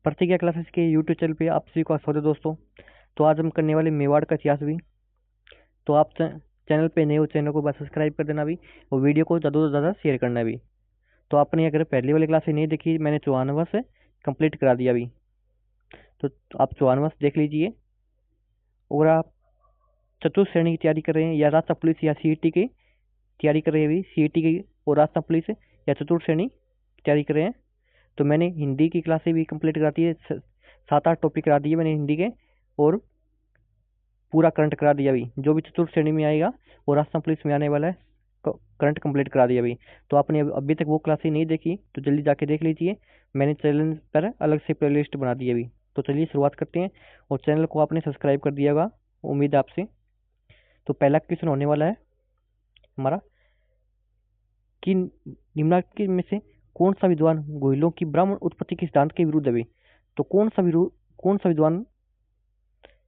प्रतिज्ञा क्लासेस के YouTube channel पे आप सभी का स्वागत है दोस्तों। तो आज हम करने वाले मेवाड़ का इतिहास भी। तो आप चैनल पे नए हो, चैनल को बस सब्सक्राइब कर देना भी और वीडियो को ज़्यादा से ज़्यादा शेयर करना भी। तो आपने अगर पहली वाली क्लास नहीं देखी, मैंने 54वां से कंप्लीट करा दिया अभी। तो आप 54वां से देख लीजिए। और आप चतुर्थ श्रेणी की तैयारी कर रहे हैं या रास्ता पुलिस या सीईटी की तैयारी कर रहे हैं अभी, सीईटी की और रास्ता पुलिस या चतुर्थ श्रेणी की तैयारी कर रहे हैं, तो मैंने हिंदी की क्लासें भी कंप्लीट करा दी है। 7-8 टॉपिक करा दिए मैंने हिंदी के, और पूरा करंट करा दिया अभी। जो भी चतुर्थ श्रेणी में आएगा और आसाम पुलिस में आने वाला है, करंट कंप्लीट करा दिया अभी। तो आपने अभी तक वो क्लासें नहीं देखी तो जल्दी जाके देख लीजिए। मैंने चैनल पर अलग से प्ले लिस्ट बना दी अभी। तो चलिए शुरुआत करते हैं। और चैनल को आपने सब्सक्राइब कर दिया होगा, उम्मीद है आपसे। तो पहला क्वेश्चन होने वाला है हमारा कि निम्नलिखित में से कौन सा विद्वान गोहिलों की ब्राह्मण उत्पत्ति के सिद्धांत के विरुद्ध है भी। तो कौन सा विद्वान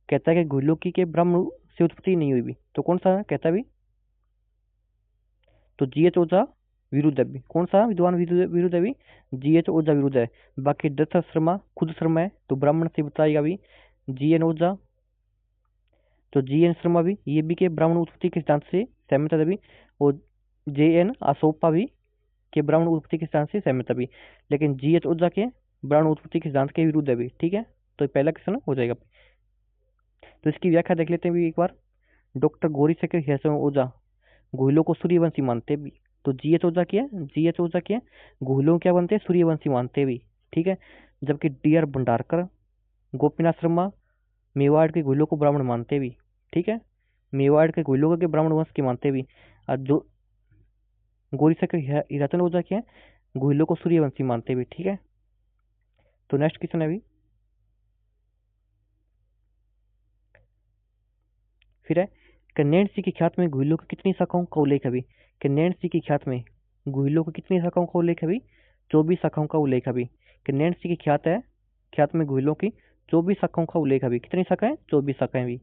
कहता है कि गोहिलों की के ब्राह्मण से उत्पत्ति नहीं हुई भी। तो कौन सा कहता है भी? तो जीएच ओझा विरुद्ध है भी। कौन सा विद्वान विरुद्ध है भी? जीएच ओझा विरुद्ध है। बाकी दत्त शर्मा खुद शर्मा है तो ब्राह्मण से बताएगा भी। जीएन ओझा, तो जीएन शर्मा भी ये भी के ब्राह्मण उत्पत्ति के सिद्धांत से सहमत है भी। और जेएन आसोपा भी के ब्राह्मण उत्पत्ति के सिद्धांत से सहमत है भी। लेकिन जीएच ओझा के ब्राह्मण उत्पत्ति के सिद्धांत के विरुद्ध है भी। ठीक है, तो पहला क्वेश्चन हो जाएगा। तो इसकी व्याख्या देख लेते हैं भी एक बार। डॉक्टर गौरी शंकर हेसम ओझा गोहिलों को सूर्यवंशी मानते भी। तो जीएच ओझा क्या है? जीएच ओझा क्या है? गोहिलों क्या बनते हैं? सूर्यवंशी मानते भी। ठीक है। जबकि डीआर भंडारकर, गोपीनाथ शर्मा मेवाड़ के गोहिलों को ब्राह्मण मानते भी। ठीक है, मेवाड़ के गोहिलों के ब्राह्मण वंश के मानते भी। और जो गौरी शंकर हिराचंद ओझा क्या है? गोहिलों को सूर्यवंशी मानते भी। ठीक है, तो नेक्स्ट क्वेश्चन है अभी। फिर है कन्नैण सी की ख्यात में गोहिलों की कितनी शाखाओं का उल्लेख है अभी। कन्नैण सी की ख्यात में गोहिलों की कितनी शाखाओं का उल्लेख है अभी? 24 शाखाओं का उल्लेख है अभी। कन्नैण सी की ख्यात है, ख्यात में गोहिलों की 24 शाखाओं का उल्लेख है अभी। कितनी शाखाएं? 24 शाखाएं भी।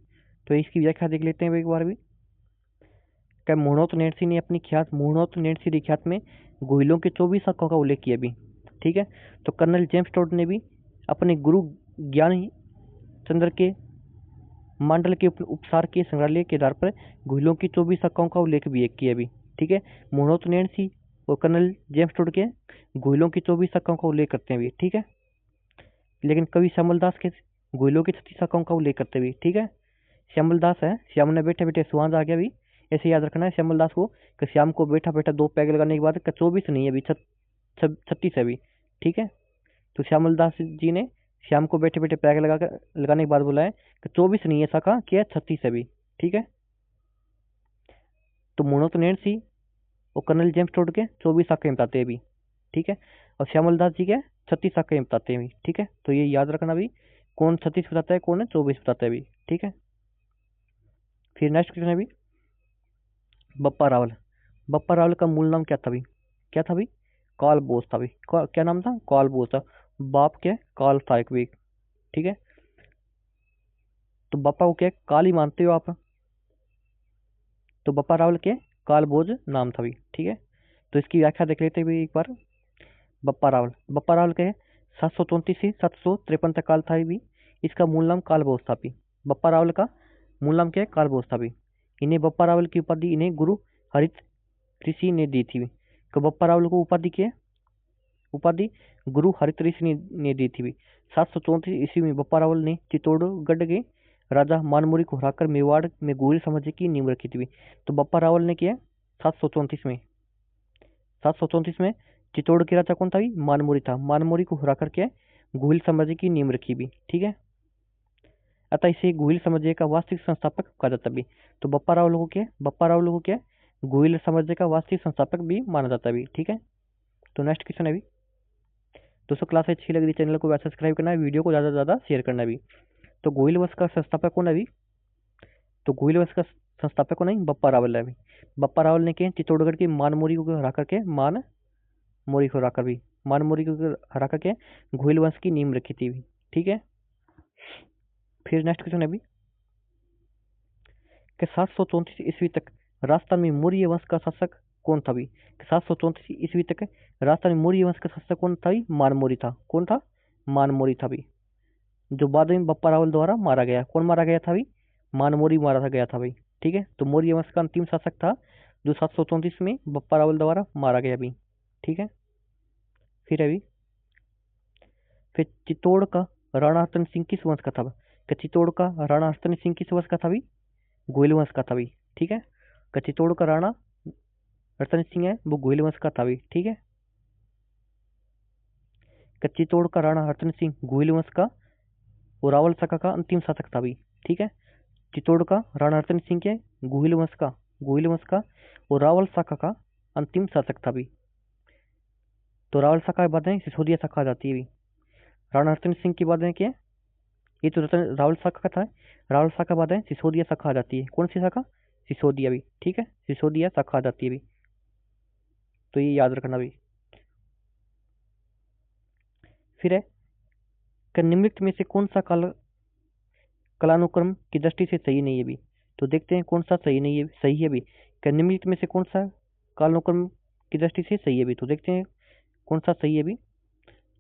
तो इसकी व्याख्या देख लेते हैं एक बार भी। क्या मुहूर्त नैणसी ने अपनी ख्यात मुहूर्त नैणसी ख्यात में गोहिलों के 24 शाखाओं का उल्लेख किया अभी। ठीक है, तो कर्नल जेम्स टोड ने भी अपने गुरु ज्ञान चंद्र के मंडल के उपसार के संग्रहालय के आधार पर गोहिलों की 24 शाखाओं का उल्लेख भी किया अभी। ठीक है, मुहूर्त नैणसी और कर्नल जेम्स टोड के गोहिलों की 24 शाखाओं का उल्लेख करते हैं भी। ठीक है, लेकिन कवि श्यामल दास के गोहिलों की 36 शाखाओं का उल्लेख करते भी। ठीक है, श्यामल दास है, श्याम ने बैठे बैठे सुहान आ गया भी। ऐसे याद रखना है श्यामल दास को कि श्याम को बैठा बैठा 2 पैग लगाने के बाद 24 नहीं है अभी, 36 है अभी। ठीक है, तो श्यामल दास जी ने श्याम को बैठे बैठे पैग लगाने के बाद बोला है कि 24 नहीं है शाखा, क्या है? 36 है अभी। ठीक है, तो मुहूर्त नैणसी और कर्नल जेम्स टोड के 24 शाखाएं बताते हैं अभी। ठीक है, और श्यामल दास जी के 36 शाखाएं बताते हैं अभी। ठीक है, तो ये याद रखना भी, कौन 36 बताता है, कौन है 24 बताता है अभी। ठीक है, फिर नेक्स्ट क्वेश्चन है अभी। बप्पा रावल, बप्पा रावल का मूल नाम क्या था अभी? क्या था अभी? काल बोस था अभी। क्या नाम था? काल बोस था। बाप क्या? काल था एक भी। ठीक है, तो बप्पा को क्या काल ही मानते हो आप? तो बप्पा रावल के काल बोझ नाम था भी। ठीक है, तो इसकी व्याख्या देख लेते हैं एक बार। बप्पा रावल के 734 से 753 तक काल था भी। इसका मूल नाम काल बोस था भी। बप्पा रावल का मूल नाम क्या है? काल बोस था भी। इन्हें बप्पा रावल की उपाधि इन्हें गुरु हरित ऋषि ने दी थी। तो बप्पा रावल को उपाधि क्या है? उपाधि गुरु हरित ऋषि ने दी थी भी। 734 ईस्वी में बप्पा रावल ने चित्तौड़गढ़ के राजा मानमुरी को हराकर मेवाड़ में गोरी साम्राज्य की नींव रखी थी। तो बप्पा रावल ने किया 734 में चित्तौड़ के राजा कौन था? मानमुरी था। मानमुरी को हराकर के गोहिल साम्राज्य की नींव रखी भी। ठीक है, अतः इसे गोहिल साम्राज्य का वास्तविक संस्थापक कहा जाता भी। तो बप्पा रावल को क्या? बप्पा रावल को क्या? गोहिल साम्राज्य का वास्तविक संस्थापक भी माना जाता भी। ठीक है, तो नेक्स्ट क्वेश्चन है भी। दोस्तों क्लास अच्छी लग रही चैनल को सब्सक्राइब करना है, वीडियो को ज़्यादा से ज़्यादा शेयर करना भी। तो गोहिल वंश का संस्थापक कौन है अभी? तो गोहिल वंश का संस्थापक कौन है? बप्पा रावल है अभी। बप्पा रावल ने क्या चित्तौड़गढ़ की मानमुरी को हरा करके मानमुरी को हराकर भी मानमुरी को हरा करके गोहिल वंश की नींव रखी थी। ठीक है, फिर नेक्स्ट क्वेश्चन है अभी कि 734 ईस्वी तक राजस्थान में मौर्य वंश का शासक कौन था भी? 734 ईस्वी तक राजस्थान में मौर्य वंश का शासक कौन था? मानमुरी था। कौन था? मानमोरी था भी। जो बाद में बप्पा रावल द्वारा मारा गया, कौन मारा गया था भाई? मानमोरी मारा था गया था भाई। ठीक है, तो मौर्य वंश का अंतिम शासक था जो 734 में बप्पा रावल द्वारा मारा गया भी। ठीक है, फिर अभी फिर चित्तौड़ का राणा हरतन सिंह किस वंश का था? क्या चित्तौड़ का राणा हरतन सिंह किस वंश का था भाई? गोयल वंश का था भाई। ठीक है, क्या चित्तौड़ का राणा हरतन सिंह है वो गोयल वंश का था भाई। ठीक है, क्या चित्तौड़ का राणा हरतन सिंह गोयल वंश का और रावल शाखा का अंतिम शासक था भाई। ठीक है, चित्तौड़ का राणा हरतन सिंह के गोहिल वंश का और रावल शाखा का अंतिम शासक था भी। तो रावल शाखा के बाद में सिसोदिया शाखा आ जाती है भी। राणा हरतन सिंह के बाद में क्या है? ये तो रावल शाखा का था। रावल शाखा के बाद में सिसोदिया शाखा आ जाती है। कौन सी शाखा? सिसोदिया भी। ठीक है, सिसोदिया शाखा आ जाती है भी। तो ये याद रखना भी। फिर है कि निम्नलिखित में से कौन सा कालानुक्रम की दृष्टि से सही नहीं है भी। तो देखते हैं कौन सा सही नहीं है, सही है भी। क्या निम्नलिखित में से कौन सा कालानुक्रम की दृष्टि से सही है भी? तो देखते हैं कौन सा सही है भी।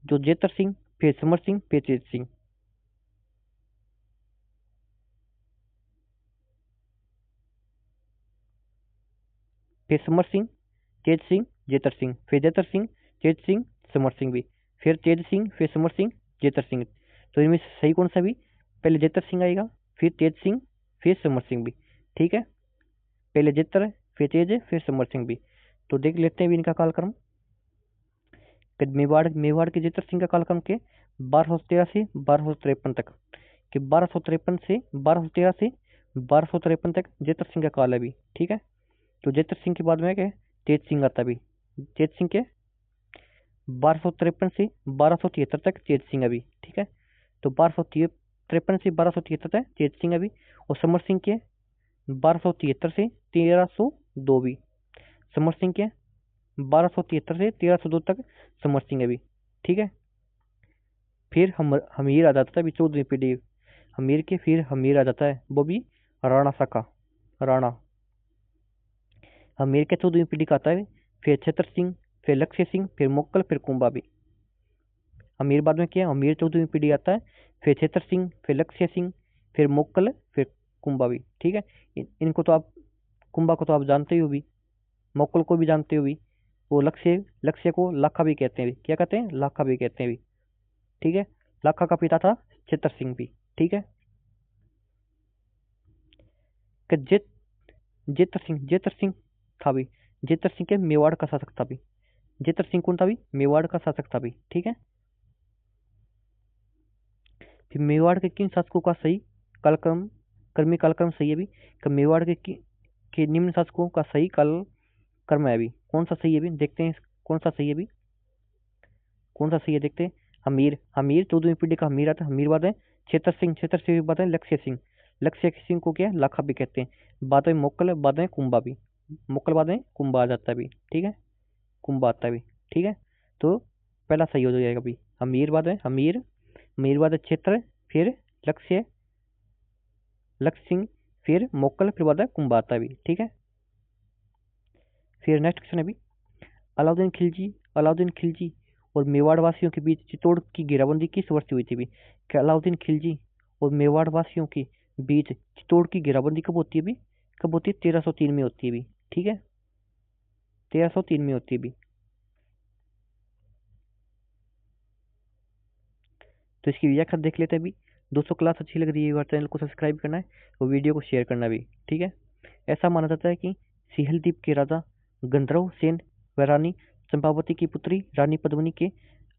जो जेतर सिंह, फिर समर सिंह, फिर तेज सिंह। फिर समर सिंह, तेज सिंह, जेतर सिंह, फिर जेतर सिंह, तेज सिंह, समर सिंह भी। फिर तेज सिंह, फिर समर सिंह, जेतर सिंह। तो इनमें से सही कौन सा भी? पहले जेतर सिंह आएगा, फिर तेज सिंह, फिर समर सिंह भी। ठीक है, पहले जेतर, फिर तेज, फिर समर सिंह भी। तो देख लेते हैं भी इनका कालक्रम। मेवाड़ के जेतर सिंह का कालक्रम के 1213 से 1253 तक। कि 1253 से 1213 से 1253 तक जेतर सिंह का काल है भी। ठीक है, तो जेतर सिंह के बाद में क्या है? तेज सिंह आता भी। तेज सिंह के 1253 से 1273 तक तेज सिंह अभी। ठीक है, तो 1253 से 1273 तक तेज सिंह अभी। और समर सिंह के 1273 से 1302 भी। समर सिंह के 1273 से 1302 तक समर सिंह अभी। ठीक है, फिर हम हमीर आ जाता है अभी 14वीं पीढ़ी। हमीर के फिर हमीर आ जाता है, वो भी राणा शाखा। राणा हमीर के 14वीं पीढ़ी का आता है। फिर छतर सिंह, फिर लक्ष्य सिंह, फिर मोक्कल, फिर कुंभा भी। अमीर बाद में क्या है? अमीर 14वीं पीढ़ी आता है। फिर छेतर सिंह, फिर लक्ष्य सिंह, फिर मोक्कल, फिर कुंभा भी। ठीक है, इनको तो आप, कुंभा को तो आप जानते ही हो भी, मोक्कल को भी जानते हो भी। वो लक्ष्य लक्ष्य को लाखा भी कहते हैं भी। क्या कहते हैं? लाखा भी कहते हैं भी। ठीक है, लाखा का पिता था छेतर सिंह भी। ठीक है, कि जेतर सिंह था भी। जेतर सिंह के मेवाड़ का शासक था भी। जेतर सिंह कौन था भी? मेवाड़ का शासक था भी। ठीक है, फिर मेवाड़ के किन शासकों का सही कालक्रम, कर्मी कालक्रम सही है भी? कि मेवाड़ के निम्न शासकों का सही काल कर्म है अभी। कौन सा सही है अभी? देखते हैं कौन सा सही है अभी। कौन सा सही है देखते हैं। हमीर हमीर 14वीं पीढ़ी का हमीर आता है। हमीर बाद है छेतर सिंह बाद है लक्ष्य सिंह। लक्ष्य सिंह को क्या है? लाखा भी कहते हैं। बाद में मोक्कल, बाद में कुंभा भी। मोक्कल बाद में कुंभा आ जाता है अभी। ठीक है, कुंभा आता है अभी। ठीक है, तो पहला सही हो जाएगा अभी। हमीर बाद है हमीर, हमीर बाद है क्षेत्र, फिर लक्ष्य, लक्ष्य सिंह, फिर मोक्कल, फिर बाद है कुंभा आता है अभी। ठीक है, फिर नेक्स्ट क्वेश्चन है अभी। अलाउद्दीन खिलजी और मेवाड़ वासियों के बीच चित्तौड़ की घेराबंदी किस वर्ष हुई थी भी? क्या अलाउद्दीन खिलजी और मेवाड़ वासियों के बीच चित्तौड़ की घेराबंदी कब होती है भी? कब होती है? 1303 में होती है भी। ठीक है, 1303 में होती है भी। तो इसकी व्याख्या देख लेते हैं अभी। दोस्तों, क्लास अच्छी लग रही है बार चैनल को सब्सक्राइब करना है और वीडियो को शेयर करना भी। ठीक है, ऐसा माना जाता है कि सिहल द्वीप के राजा गंधर्व सेन व रानी चंपावती की पुत्री रानी पद्मिनी के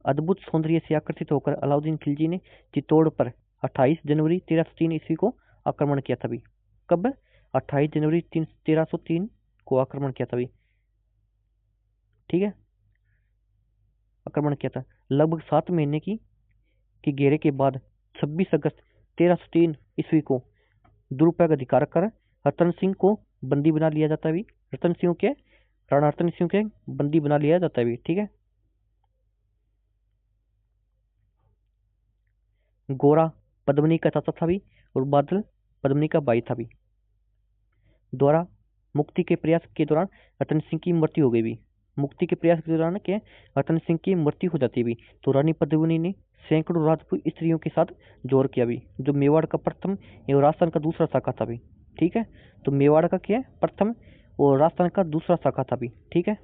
अद्भुत सौंदर्य से आकर्षित होकर अलाउद्दीन खिलजी ने चित्तौड़ पर 28 जनवरी 1303 ईस्वी को आक्रमण किया था भी। कब? 28 जनवरी 1303 को आक्रमण किया था भी। ठीक है, आक्रमण किया था। लगभग 7 महीने की घेरे के बाद 26 अगस्त 1303 ईस्वी को दुरुपयोग अधिकार कर रतन सिंह को बंदी बना लिया जाता है भी। रतन सिंह के राणा रतन सिंह के बंदी बना लिया जाता है भी। ठीक है, गोरा पद्मनी का चाचा था भी और बादल पद्मनी का भाई था भी। द्वारा मुक्ति के प्रयास के दौरान रतन सिंह की मृत्यु हो गई भी। मुक्ति के प्रयास के दौरान क्या रतन सिंह की मृत्यु हो जाती है भी। तो रानी पद्मिनी ने सैकड़ों राजपूत स्त्रियों के साथ जोर किया भी, जो मेवाड़ का प्रथम एवं राजस्थान का दूसरा शाखा था भी। ठीक है, तो मेवाड़ का क्या है, प्रथम, और राजस्थान का दूसरा शाखा था भी। ठीक है,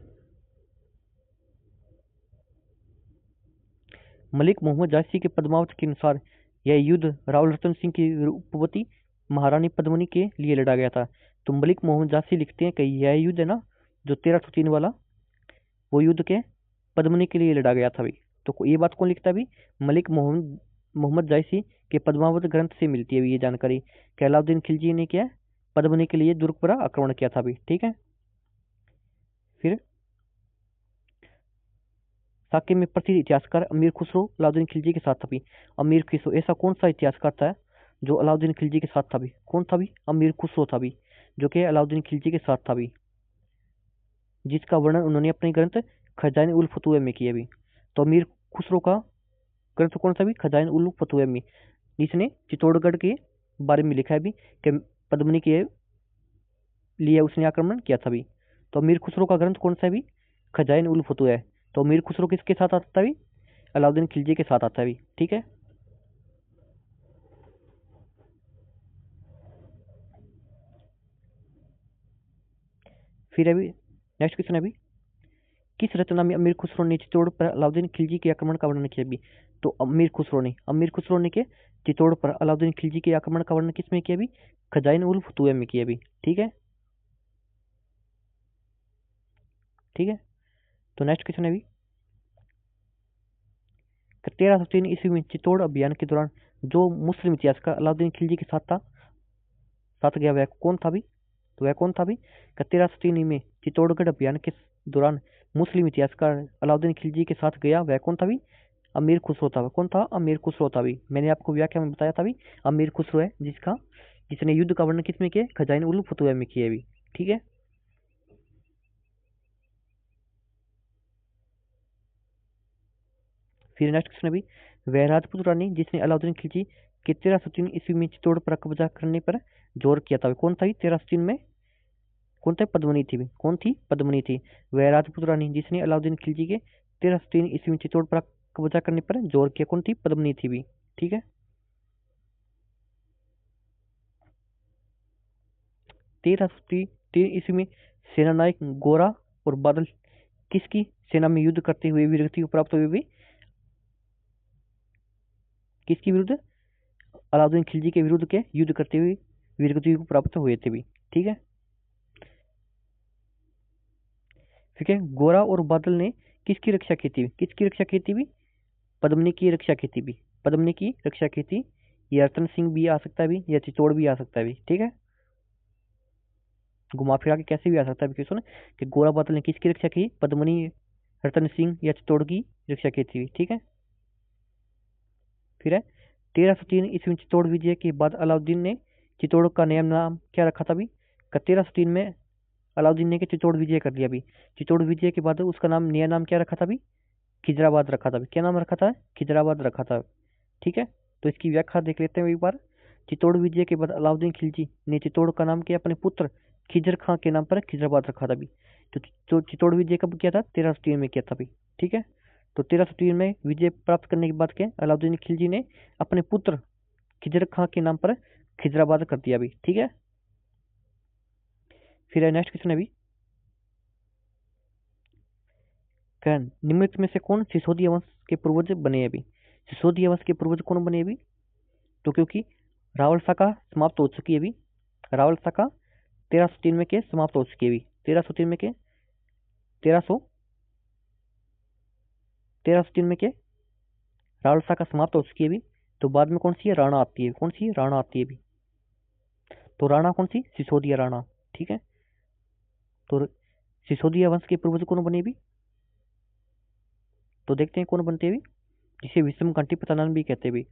मलिक मोहम्मद जायसी के पद्मावत के अनुसार यह युद्ध रावल रतन सिंह की रूपवती महारानी पद्मिनी के लिए लड़ा गया था। तो मलिक मोहम्मद जायसी लिखते हैं कि यह युद्ध है ना, जो 1303 वाला, वो युद्ध के पद्मिनी के लिए लड़ा गया था भी। तो ये बात कौन लिखता है भी, मलिक मोहम्मद मोहम्मद जायसी के पद्मावत ग्रंथ से मिलती है भी ये जानकारी, कि अलाउद्दीन खिलजी ने क्या है, पद्मिनी के लिए दुर्ग पर आक्रमण किया था भी। ठीक है, फिर साके में प्रसिद्ध इतिहासकार अमीर खुसरो अलाउद्दीन खिलजी के साथ था भी। अमीर खुसरो ऐसा कौन सा इतिहासकार था जो अलाउद्दीन खिलजी के साथ था भी, कौन था भी, अमीर खुसरो था भी, जो कि अलाउद्दीन खिलजी के साथ था भी, जिसका वर्णन उन्होंने अपने ग्रंथ खजाइन उल फतुह में किया भी। तो अमीर खुसरो का ग्रंथ कौन सा भी, खजाइन उल फतुह में, जिसने चित्तौड़गढ़ के बारे में लिखा है भी कि पद्मिनी के लिए उसने आक्रमण किया था भी। तो अमीर खुसरो का ग्रंथ कौन सा है भी, खजाइन उल फतुह है। तो अमीर खुसरो किसके साथ आता है भी, अलाउद्दीन खिलजी के साथ आता है भी। ठीक है, फिर अभी नेक्स्ट क्वेश्चन है भी, किस रचना में अमीर खुसरो ने चित्तौड़ पर अलाउद्दीन खिलजी के आक्रमण का वर्णन किया भी। तो अमीर खुसरो ने के चित्तौड़ पर अलाउद्दीन खिलजी के आक्रमण का वर्णन किस में किया भी, खजाइन उल फतुह में किया भी। ठीक है, ठीक है, तो नेक्स्ट क्वेश्चन है भी, 1303 ईस्वी में चित्तौड़ अभियान के दौरान जो मुस्लिम इतिहासकार अलाउद्दीन खिलजी के साथ गया वह कौन था भी। तो वह कौन था भी, 1303 में चित्तौड़गढ़ अभियान के दौरान मुस्लिम इतिहासकार अलाउद्दीन खिलजी के साथ गया वह कौन था भी, अमीर खुसरो था। कौन था, अमीर खुसरो था भी। मैंने आपको व्याख्या में बताया था भी, अमीर खुसरो है जिसने युद्ध का वर्णन किस में किया, खजाइन उल फतुह में किया भी। ठीक है, फिर नेक्स्ट क्वेश्चन अभी, वह राजपूत रानी जिसने अलाउद्दीन खिलजी के 1303 ईस्वी में चित्तौड़ पर कब्जा करने पर जोर किया था, कौन था 1303 में, कौन था, पद्मिनी थी भी। कौन थी, पद्मिनी थी। वह राजपूत रानी जिसने अलाउद्दीन खिलजी के 1303 ईस्वी में चित्तौड़ पर कब्जा करने पर जोर किया, कौन थी, पद्मिनी थी भी। ठीक है, 1303 ईस्वी में सेनानायक गोरा और बादल किसकी सेना में युद्ध करते हुए वीरगति को प्राप्त हुए भी, किसके विरुद्ध, अलाउद्दीन खिलजी के विरुद्ध के युद्ध करते हुए वीरगति को प्राप्त हुए थे भी। ठीक है, ठीक है, गोरा और बादल ने किसकी रक्षा की थी, किसकी रक्षा की थी भी, पद्मिनी की रक्षा की थी भी, पद्मिनी की रक्षा की थी। ये रतन सिंह भी आ सकता है भी, या चित्तौड़ भी आ सकता है भी। ठीक है, घुमा फिरा के कैसे भी आ सकता है भी क्वेश्चन, कि गोरा बादल ने किसकी रक्षा की, पद्मिनी, रतन सिंह या चित्तौड़ की रक्षा की थी। ठीक है, फिर है 1303 ईस्वी में चित्तौड़ विजय के बाद अलाउद्दीन ने चित्तौड़ का नया नाम क्या रखा था भी, 1303 में अलाउद्दीन ने के चित्तौड़ विजय कर लिया भी। चित्तौड़ विजय के बाद उसका नाम, नया नाम क्या रखा था भी, खिजराबाद रखा था भी। क्या नाम रखा था, खिजराबाद रखा था। ठीक है, तो इसकी व्याख्या देख लेते हैं एक बार। चित्तौड़ विजय के बाद अलाउद्दीन खिलजी ने चित्तौड़ का नाम किया अपने पुत्र खिजर खां के नाम पर खिजराबाद रखा था भी। तो चित्तौड़ विजय कब किया था, 1303 में किया था भी। ठीक है, तो 1303 में विजय प्राप्त करने के बाद क्या, अलाउद्दीन खिलजी ने अपने पुत्र खिजर खां के नाम पर खिजराबाद कर दिया भी। ठीक है, फिर नेक्स्ट क्वेश्चन है भी, निम्नलिखित में से कौन सिसोदिया वंश के पूर्वज बने अभी। सिसोदिया वंश के पूर्वज कौन बने अभी, तो क्योंकि रावल शाखा समाप्त हो चुकी है अभी, रावल शाखा 1303 में के समाप्त हो चुकी है अभी, 1303 में के 1303 में के रावल शाखा समाप्त हो चुकी है अभी। तो बाद में कौन सी है, राणा आती है। कौन सी है, राणा आती है अभी। तो राणा कौन सी, सिसोदिया राणा। ठीक है, तो सिसोदिया वंश के पूर्वज कौन बने अभी, तो देखते हैं कौन बनते हैं अभी, जिसे विषम घंटी प्रतानन भी कहते हैं अभी।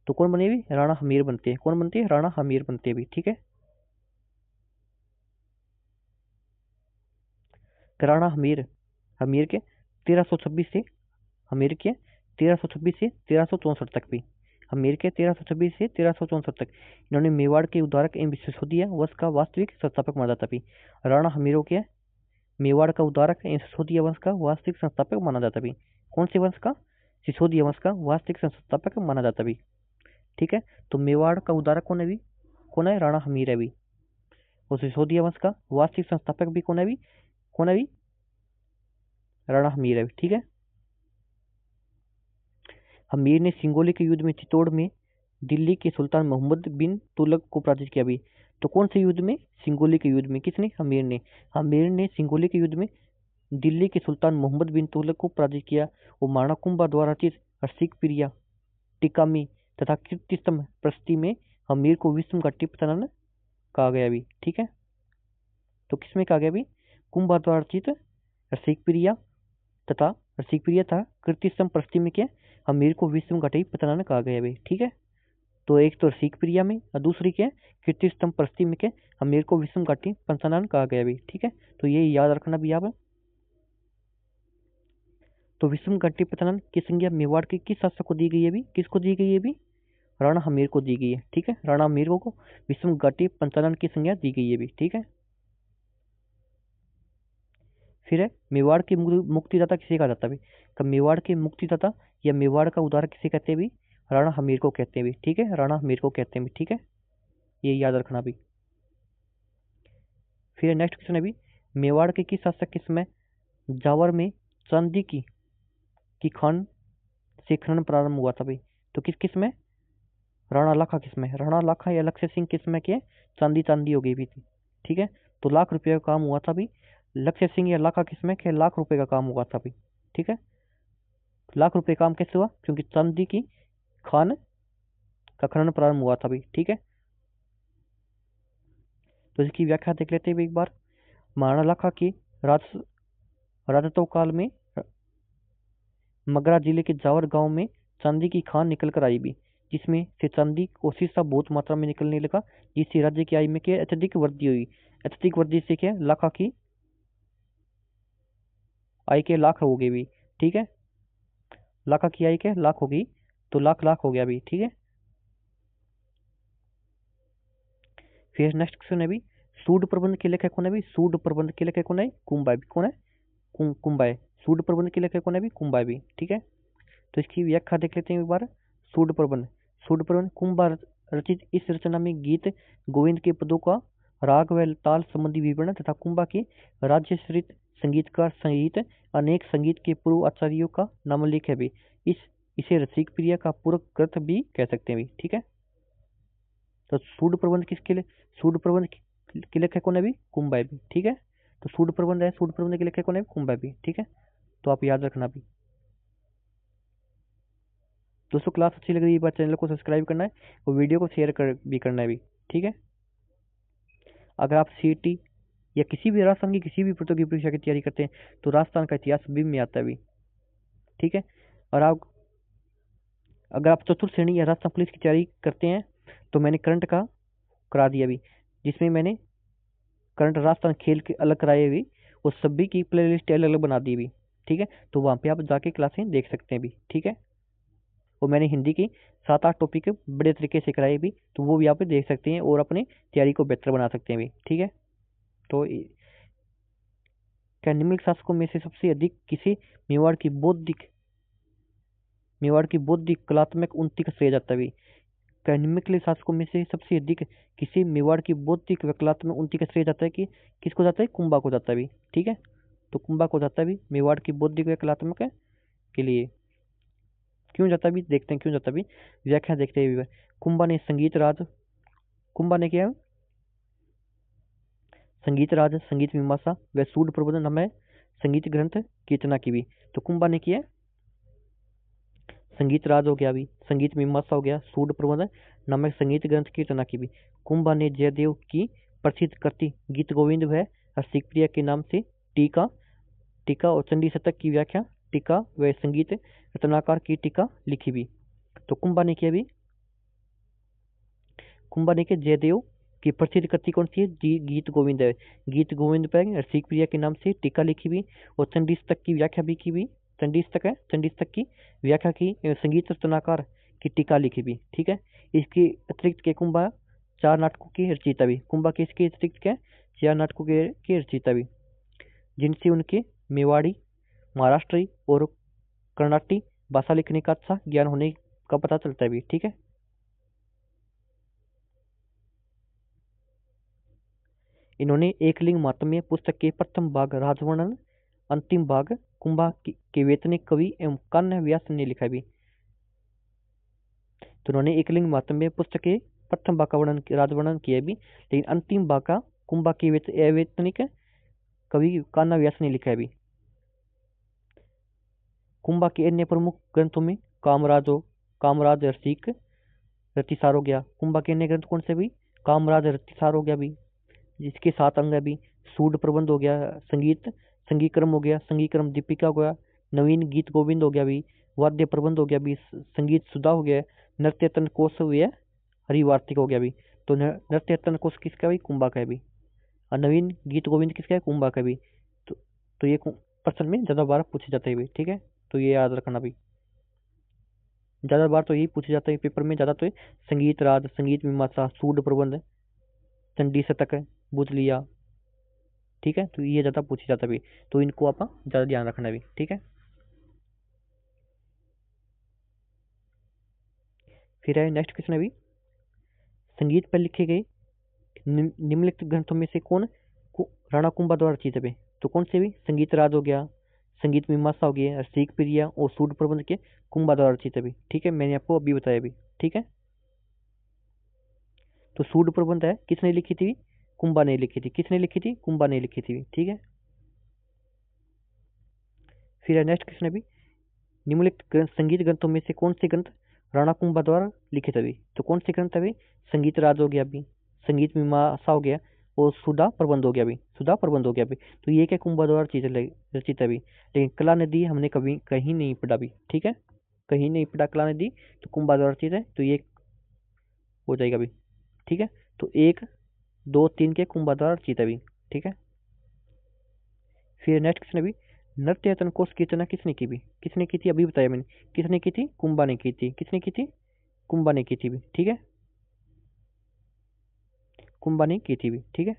तो कौन बने अभी, राणा हमीर बनते हैं। कौन बनते हैं, राणा हमीर बनते हैं अभी। ठीक है, राणा हमीर, हमीर के 1326 से, हमीर के 1326 से 1364 तक भी, हमीर के 1326 से 1364 तक इन्होंने मेवाड़ के उद्धारक एवं सिसोदिया वंश का वास्तविक संस्थापक माना जाता भी। राणा हमीरों के मेवाड़ का उद्धारक एवं सिसोदिया वंश का वास्तविक संस्थापक माना जाता भी। कौन से वंश का, सिसोदिया वंश का वास्तविक संस्थापक माना जाता भी। ठीक है, तो मेवाड़ का उदारक कौन है भी? कौन है? राणा हमीर है भी। और सिसोदिया वंश का वास्तविक संस्थापक भी कौन है भी? कौन है भी? राणा हमीर है भी। ठीक है, हमीर ने सिंगोली के युद्ध में चित्तौड़ में दिल्ली के सुल्तान मोहम्मद बिन तुगलक को पराजित किया भी। तो कौन से युद्ध में? सिंगोली के युद्ध में। किसने? हमीर ने। हमीर ने सिंगोली के युद्ध में दिल्ली के सुल्तान मोहम्मद बिन तुगलक को पराजित किया। और माणा कुंभा द्वारा रचित रसिक प्रिया, टिकामी तथा कीर्तिस्तंभ प्रस्तुति में हमीर को विष्णु का टिप्पणन कहा गया भी। ठीक है, तो किसमें कहा गया भी? कुंभा द्वारा रचित रसिक प्रिया तथा कीर्तिस्तंभ प्रस्तुति में क्या? हमीर को विष्णु का टिप्पणन कहा गया भी। ठीक है, तो एक तो रसिक प्रिया में और दूसरी क्या? कीर्तिस्तंभ प्रस्तुति में क्या? हमीर को विष्णु का टिप्पणन कहा गया भी। ठीक है, तो ये याद रखना भी आप। तो विष्णु का टिप्पणन की संज्ञा मेवाड़ के किस शासक को दी गई है भी? किसको दी गई है भी? राणा हमीर को दी गई है। ठीक है, राणा हमीर को विष्णु घाटी पंचानन की संज्ञा दी गई है भी। ठीक है, फिर है मेवाड़ के मुक्तिदाता किसे कहा जाता है भी? तो मेवाड़ के मुक्तिदाता या मेवाड़ का उदारक किसे कहते हैं भी? राणा हमीर को कहते हैं भी। ठीक है, राणा हमीर को कहते हैं भी। ठीक है, ये याद रखना भी। फिर नेक्स्ट क्वेश्चन है भी, मेवाड़ के किस शासक के समय जावर में चांदी की खान से खनन प्रारंभ हुआ था भी? तो किस में? राणा लाखा किस में? राणा लाखा या लक्ष्य सिंह किस में के चांदी हो गई भी थी। ठीक है, तो लाख रुपये का काम हुआ था भी। लक्ष्य सिंह या लाखा किस में के लाख रुपए का काम हुआ था भी। ठीक है, लाख रुपए काम कैसे हुआ? क्योंकि चांदी की खान का खनन प्रारंभ हुआ था भी। ठीक है, तो इसकी व्याख्या देख लेते हैं एक बार। महाराणा लाखा के राजत्व काल में मगरा जिले के जावर गांव में चांदी की खान निकल कर आई भी, जिसमें से चांदी और शीशा बहुत मात्रा में निकलने लगा, जिससे राज्य की आय में क्या? अत्यधिक वृद्धि हुई। अत्यधिक वृद्धि से क्या? लाखा की आय के लाख हो गई भी। ठीक है, लाखा की आय के लाख हो गई, तो लाख लाख हो गया भी। ठीक है, फिर नेक्स्ट क्वेश्चन है भी, सूड प्रबंध के लेखक कौन है भी? सूड प्रबंध के लेखक कौन है? कुंभा भी। कौन है? कुंभा है। सूड प्रबंध के लेखक कौन है भी? कुंभा भी। ठीक है, तो इसकी व्याख्या देख लेते हैं एक बार। सूड प्रबंध कुंभा रचित इस रचना में गीत गोविंद के पदों का राग व ताल संबंधी विवरण तथा कुंभा के राज्यश्रित संगीतकार सहित अनेक संगीत के पूर्व आचार्यों का नामोल्लेख है भी। इसे रसिक प्रिया का पूरक ग्रंथ भी कह सकते हैं भी। ठीक है, तो सूड प्रबंध किसके लिए? सूड प्रबंध के लेखक कौन है भी? कुंभा भी। ठीक है, तो सूड प्रबंध है, सूड प्रबंध के लेखक कौन है? कुंभा भी। ठीक है, तो आप याद रखना भी। दोस्तों क्लास अच्छी लग रही है, बात चैनल को सब्सक्राइब करना है और वीडियो को शेयर भी करना है भी। ठीक है, अगर आप सीईटी या किसी भी राजस्थान की किसी भी प्रतियोगी परीक्षा की तैयारी करते हैं तो राजस्थान का इतिहास भी में आता है भी। ठीक है, और आप अगर आप चतुर्थ श्रेणी या राजस्थान पुलिस की तैयारी करते हैं तो मैंने करंट का करा दिया भी, जिसमें मैंने करंट राजस्थान खेल के अलग कराए भी और सभी की प्ले लिस्ट अलग अलग बना दी भी। ठीक है, तो वहाँ पे आप जाके क्लासें देख सकते हैं भी। ठीक है, और मैंने हिंदी की 7-8 टॉपिक बड़े तरीके से कराए भी, तो वो भी आप देख सकते हैं और अपनी तैयारी को बेहतर बना सकते हैं भी। ठीक है, तो क्या निम्नलिखित शासकों में से सबसे अधिक किसी मेवाड़ की बौद्धिक कलात्मक उन्नति का श्रेय जाता है भी? क्या निम्नलिखित शासकों में से सबसे अधिक किसी मेवाड़ की बौद्धिक व कलात्मक उन्नति का श्रेय जाता है? कि किसको जाता है? कुंभा को जाता है भी। ठीक है, तो कुंभा को जाता है भी मेवाड़ की बौद्धिक व कलात्मक के लिए। क्यों जाता भी? देखते हैं क्यों जाता भी, व्याख्या देखते हैं। कुंभा ने क्या? संगीत राज, संगीत मीमांसा व सूड प्रबंध नामक संगीत ग्रंथ की रचना की भी। तो कुंभा ने किया संगीत राज हो गया भी, संगीत मीमांसा हो गया, सूड प्रबंध नामक संगीत ग्रंथ की रचना की भी। कुंभा ने जयदेव की प्रसिद्ध कृति गीत गोविंद व रसिक प्रिया के नाम से टीका टीका और चंडी शतक की व्याख्या, टीका व संगीत रचनाकार की टीका लिखी भी। तो कुंभा ने किया भी, कुंभा ने किया जयदेव की प्रसिद्ध कृति कौन सी है? गीत गोविंद है। गीत गोविंद पर रसिक प्रिया के नाम से टीका लिखी भी और चंडी शतक की व्याख्या भी की भी। चंडी शतक है, चंडी शतक की व्याख्या की, संगीत रचनाकार की टीका लिखी भी। ठीक है, इसके अतिरिक्त के कुंभा 4 नाटकों की रचयिता भी। कुंभा के इसके अतिरिक्त क्या? 4 नाटकों के रचयिता भी, जिनसे उनके मेवाड़ी, महाराष्ट्री और कर्नाटी भाषा लिखने का अच्छा ज्ञान होने का पता चलता है भी। ठीक है, इन्होंने एकलिंग महात्म्य पुस्तक के प्रथम भाग राजवर्णन, अंतिम भाग कुंभा के वेतनिक कवि एवं कान्य व्यास ने लिखा भी। तो उन्होंने एकलिंग महात्म्य पुस्तक के प्रथम भाग का वर्णन राजवर्णन किया भी, लेकिन अंतिम भाग का कुंभा के अवैतनिक कवि कान्हा व्यास ने लिखा है भी। कुंभा के अन्य प्रमुख ग्रंथों में कामराज रसिक रतिसार हो गया। कुंभा के अन्य ग्रंथ कौन से भी? कामराज रतिसार हो गया भी, जिसके 7 अंग है भी। सूड प्रबंध हो गया, संगीक्रम हो गया, संगीक्रम दीपिका हो गया, नवीन गीत गोविंद हो गया भी, वाद्य प्रबंध हो गया भी, संगीत सुधा हो गया, नृत्यतन कोश हो गया, हरिवार्तिक हो गया भी। तो नृत्यतन कोश किसका भी? कुंभा का है भी। और नवीन गीत गोविंद किसका है? कुंभा का भी। तो ये प्रश्न में ज्यादा बार पूछे जाते हैं भी। ठीक है, तो ये याद रखना भी। ज्यादा बार तो यही पूछे जाता है पेपर में, ज्यादा तो संगीत राज, संगीत मीमांसा, सूड प्रबंध, चंडी शतक बुझ लिया। ठीक है, तो ये ज्यादा पूछे जाता भी, तो इनको आप ज्यादा ध्यान रखना भी। ठीक है, फिर है नेक्स्ट क्वेश्चन है भी, संगीत पर लिखे गए निम्नलिखित ग्रंथों में से कौन राणा कुंभा द्वारा रचित है? तो कौन से भी? संगीत राज हो गया, संगीत मीमांसा हो गया, रसिक प्रिया और सूड प्रबंध के कुंभा द्वारा रचित है भी। ठीक है, मैंने आपको अभी बताया भी। ठीक है, तो सूड प्रबंध है किसने लिखी थी? कुंभा ने लिखी थी। किसने लिखी थी? कुंभा ने लिखी थी। ठीक है, फिर है नेक्स्ट क्वेश्चन अभी, निम्नलिखित संगीत ग्रंथों में से कौन से ग्रंथ राणा कुंभा द्वारा लिखित है? तो कौन से ग्रंथ है? संगीत राज हो गया भी, संगीत मीमांसा हो गया और सुधा प्रबंध हो गया भी। सुधा प्रबंध हो गया भी, तो ये क्या कुंभा द्वारा रचित है भी। लेकिन कला नदी हमने कभी कहीं नहीं पढ़ा भी। ठीक है, कहीं नहीं पढ़ा कला नदी, तो कुंभा द्वारा रचित है, तो ये हो जाएगा भी। ठीक है, तो 1 2 3 के कुंभा द्वारा रचित है भी। ठीक है, फिर नेक्स्ट क्वेश्चन अभी, नृत्य यतन कोश की रचना किसने की भी? किसने की थी? अभी बताया मैंने, किसने की थी? कुंभा ने की थी। किसने की थी? कुंभा ने की थी भी। ठीक है, कुंभा ने की थी भी। ठीक है,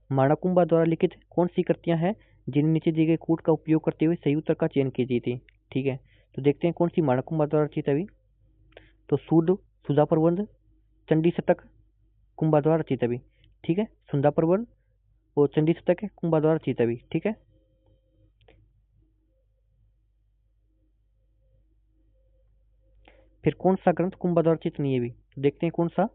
माणाकुंभा द्वारा लिखित कौन सी कृतियां हैं जिन्हें नीचे दिए गए कूट का उपयोग करते हुए सही उत्तर का चयन कीजिए थी? ठीक है, तो देखते हैं कौन सी माणाकुंभा द्वारा रचित है अभी। तो सुधा प्रबंध, चंडी शतक कुंभा द्वारा रचित है अभी। ठीक है, सुधा प्रबंध और चंडी शतक कुंभा द्वारा रचित है अभी। ठीक है, फिर कौन सा ग्रंथ कुंभा द्वारा रचित नहीं है भी? देखते हैं कौन सा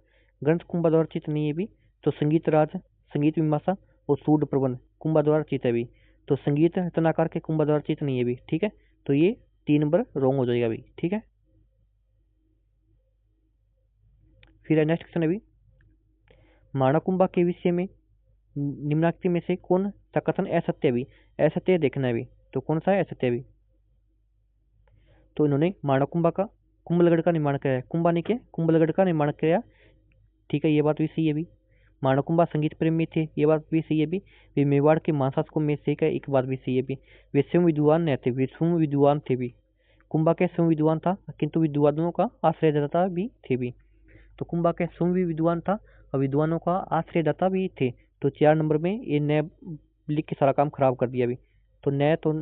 ग्रंथ कुंभा द्वारा रचित नहीं है भी। तो संगीत राज, संगीत मीमांसा और सूड प्रबंध कुंभा द्वारा रचित है भी। तो संगीत रचनाकार के कुंभा द्वारा रचित नहीं है भी। ठीक है, तो ये 3 नंबर रॉन्ग हो जाएगा अभी। ठीक है, फिर नेक्स्ट क्वेश्चन अभी, माणाकुंभा के विषय में निम्नांकित में से कौन सा कथन असत्य है भी? असत्य देखना है भी, तो कौन सा है असत्य है भी? तो इन्होंने माणाकुंभा का कुंभलगढ़ का निर्माण कराया, कुंभा ने क्या कुंभलगढ़ का निर्माण कराया। ठीक है, ये बात भी सही है भी। माणाकुंभा संगीत प्रेमी थे, ये बात भी सही है भी। वे मेवाड़ के महाशासकों में से का एक बात भी सही है भी। वे स्वयं विद्वान नहीं थे, वे स्वयं विद्वान थे भी। कुंभा के स्वयं विद्वान था, किंतु विद्वानों का आश्रयदाता भी थे भी। तो कुंभा के स्वयं भी विद्वान था और विद्वानों का आश्रयदाता भी थे। तो 4 नंबर में ये नए लिख के सारा काम खराब कर दिया अभी। तो नए तो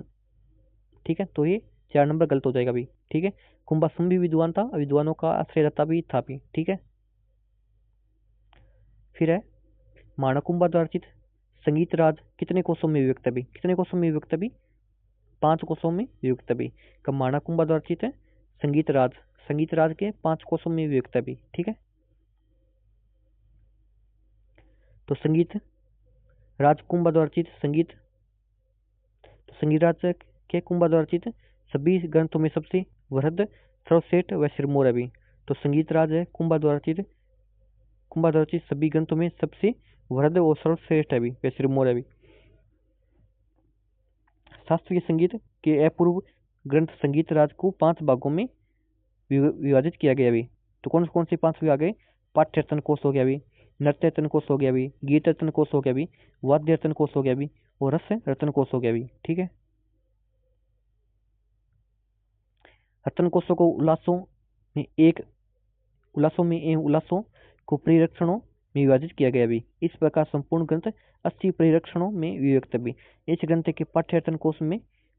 ठीक है, तो ये 4 नंबर गलत हो जाएगा अभी। ठीक है, कुंभा स्वयं भी विद्वान था और विद्वानों का आश्रयदाता भी था भी। ठीक है, फिर है माणाकुंभा द्वारा रचित संगीत राज कितने कोषों में विभक्त है भी? कितने कोषों में विभक्त है भी? 5 कोषों में विभक्त है भी। कब माणाकुंभा द्वारा रचित है संगीत राज, संगीत राज के 5 कोषों में विभक्त है भी। ठीक है, तो संगीत राज कुंभा द्वारा रचित संगीत, तो संगीत राज के कुंभा द्वारा रचित सभी ग्रंथों में सबसे वृहद, सर्वश्रेष्ठ व सिरमौर है भी। तो संगीत राज है कुंभा द्वारा रचित, कुंभा द्वारा रचित सभी ग्रंथों में सबसे वृहद और सर्वश्रेष्ठ है भी, व सिरमौर है भी। शास्त्रीय संगीत के अपूर्व ग्रंथ संगीत राज को 5 भागों में विभाजित किया गया भी। तो कौन कौन से 5 विभाग है? पाठ्य रत्न कोश हो गया भी, नृत्य रत्न कोश हो गया भी, गीत रत्न कोश हो गया भी, वाद्य रत्न कोश हो गया भी और रस रत्न कोश हो गया भी। ठीक है, रत्न कोशों को उल्लासों में एवं उल्लासों को परिरक्षणों में विभाजित किया गया भी। इस प्रकार संपूर्ण ग्रंथ 80 परिरक्षणों में विभक्त भी। इस ग्रंथ के पाठ्यरत्न कोश में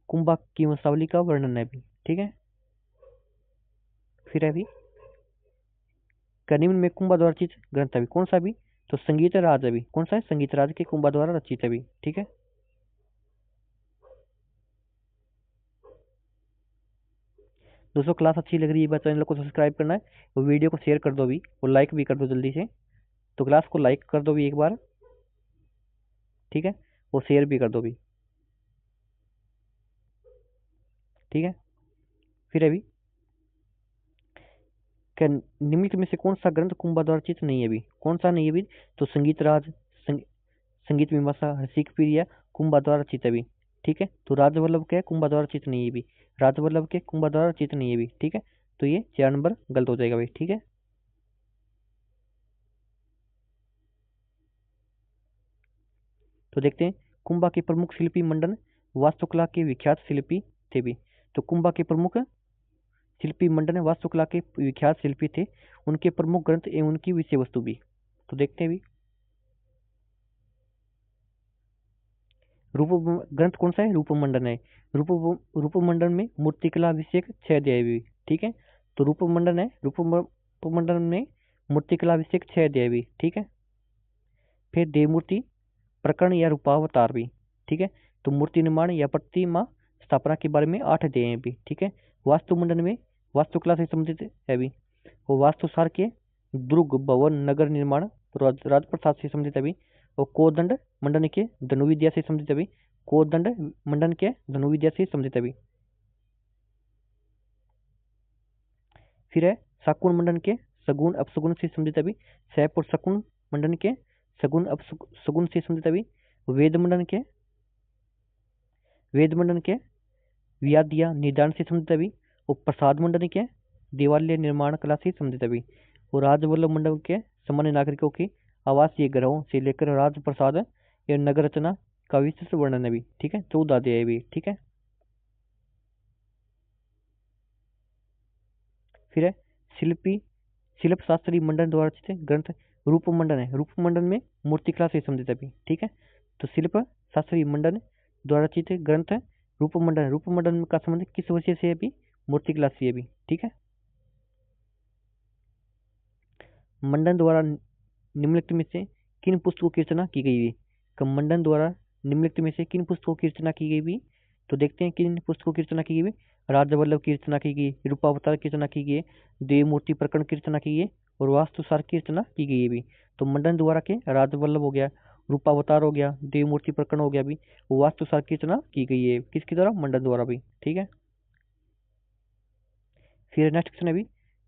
कुंभा की वंशावली का वर्णन है भी। ठीक है, फिर है भी निम्न में कुंभा द्वारा रचित ग्रंथ है भी। कौन सा भी? तो संगीत राज है भी। कौन सा है? संगीत राज के कुंभा द्वारा रचित है भी। ठीक है, दोस्तों क्लास अच्छी लग रही है, चैनल को सब्सक्राइब करना है और वीडियो को शेयर कर दो भी और लाइक भी कर दो जल्दी से। तो क्लास को लाइक कर दो भी एक बार, ठीक है, और शेयर भी कर दो भी। ठीक है, फिर अभी क्या निम्नलिखित में से कौन सा ग्रंथ कुंभा द्वारा रचित नहीं है भी? कौन सा नहीं है भी? तो संगीत राज, संगीत मीमांसा, रसिक प्रिया कुंभा द्वारा रचित है भी। ठीक है, तो राजवल्लभ क्या है? कुंभा द्वारा रचित नहीं है भी। राजवल्लभ के कुंभा द्वारा रचित नहीं है भी। ठीक है, तो ये 4 नंबर गलत हो जाएगा भाई। ठीक है, तो देखते हैं कुंभा के प्रमुख शिल्पी मंडन वास्तुकला के विख्यात शिल्पी थे भी। तो कुंभा के प्रमुख शिल्पी मंडन वास्तुकला के विख्यात शिल्पी थे। उनके प्रमुख ग्रंथ एवं उनकी विषय वस्तु भी। तो देखते हैं भी रूप ग्रंथ कौन सा है? रूपमंडन है। रूपमंडन में मूर्तिकला विषयक 6 अध्याय भी। ठीक है, तो रूपमंडन है, रूपमंडन में मूर्तिकला विषयक 6 अध्याय भी। ठीक है, फिर देवमूर्ति प्रकरण या रूपावतार भी। ठीक है, तो मूर्ति निर्माण या प्रतिमा स्थापना के बारे में 8 अध्याय भी। ठीक है, वास्तुमंडन में वास्तुकला से संबंधित है भी। और वास्तुसार के दुर्ग भवन नगर निर्माण राजप्रसाद से संबंधित है भी। और कोदंड मंडन के धनुविद्या से संबंधित है भी। कोदंड मंडन के धनुविद्या से संबंधित है भी। फिर है शाकुन मंडन के सगुण अपसगुण से संबंधित है भी। सैपुर शकुन मंडन के सगुण अपसगुण से संबंधित है भी। वेद मंडन के व्याधिया निदान से संबंधित है भी। और प्रसाद मंडन के देवालय निर्माण कला से संबंधित है भी। और राजवल्लभ मंडल के सामान्य नागरिकों की आवासीय ग्रहों से लेकर राजप्रसाद या नगर रचना का विस्तृत वर्णन है भी। ठीक है, 14 अध्याय भी। ठीक है, फिर है शिल्प शास्त्री मंडन द्वारा रचित ग्रंथ रूपमंडन है। रूपमंडन में मूर्तिकला से संबंधित है भी। ठीक है, तो शिल्प शास्त्री मंडन द्वारा रचित ग्रंथ रूपमंडन। रूपमंडन का संबंध किस विषय से है भी? मूर्तिकला से है भी। ठीक है, मंडन द्वारा निम्नलिखित में से किन पुस्तकों की रचना की गई है? मंडन द्वारा निम्नलिखित में से किन पुस्तकों की रचना की गई भी? तो देखते हैं किन पुस्तकों की रचना की गई। राजवल्लभ की रचना की गई, रूपावतार की रचना की गई, देवमूर्ति प्रकरण की रचना की गई और वास्तुसार की रचना की गई भी। तो मंडन द्वारा के राजवल्लभ हो गया, रूपावतार हो गया, देवमूर्ति प्रकरण हो गया भी, वास्तुसार की रचना की गई है किसके द्वारा? मंडन द्वारा भी। ठीक है, फिर नेक्स्ट क्वेश्चन है भी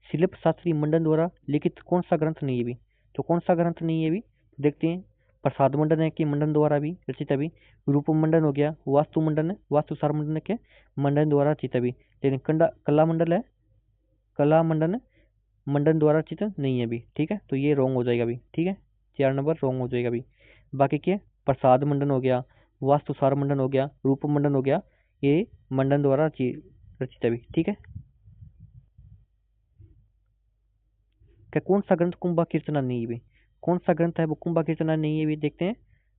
शिल्प शास्त्री मंडन द्वारा लिखित कौन सा ग्रंथ नहीं है भी? तो कौन सा ग्रंथ नहीं है भी? देखते हैं प्रसाद मंडन है कि मंडन द्वारा भी रचित है भी। रूप मंडन हो गया, वास्तु मंडन है, वास्तुसार मंडन के मंडन द्वारा रचित है भी। लेकिन कला मंडल है, कला मंडन मंडन द्वारा रचित नहीं है भी। ठीक है, तो ये रॉन्ग हो जाएगा भी। ठीक है, 4 नंबर रॉन्ग हो जाएगा भी। बाकी के प्रसाद मंडन हो गया, वास्तुसार मंडन हो गया, रूप मंडन हो गया, ये मंडन द्वारा रचित है भी। ठीक है, क्या कौन सा ग्रंथ कुंभा कीर्तना नहीं है भी? कौन सा ग्रंथ है वो कुंभा कीर्तना नहीं है भी? देखते हैं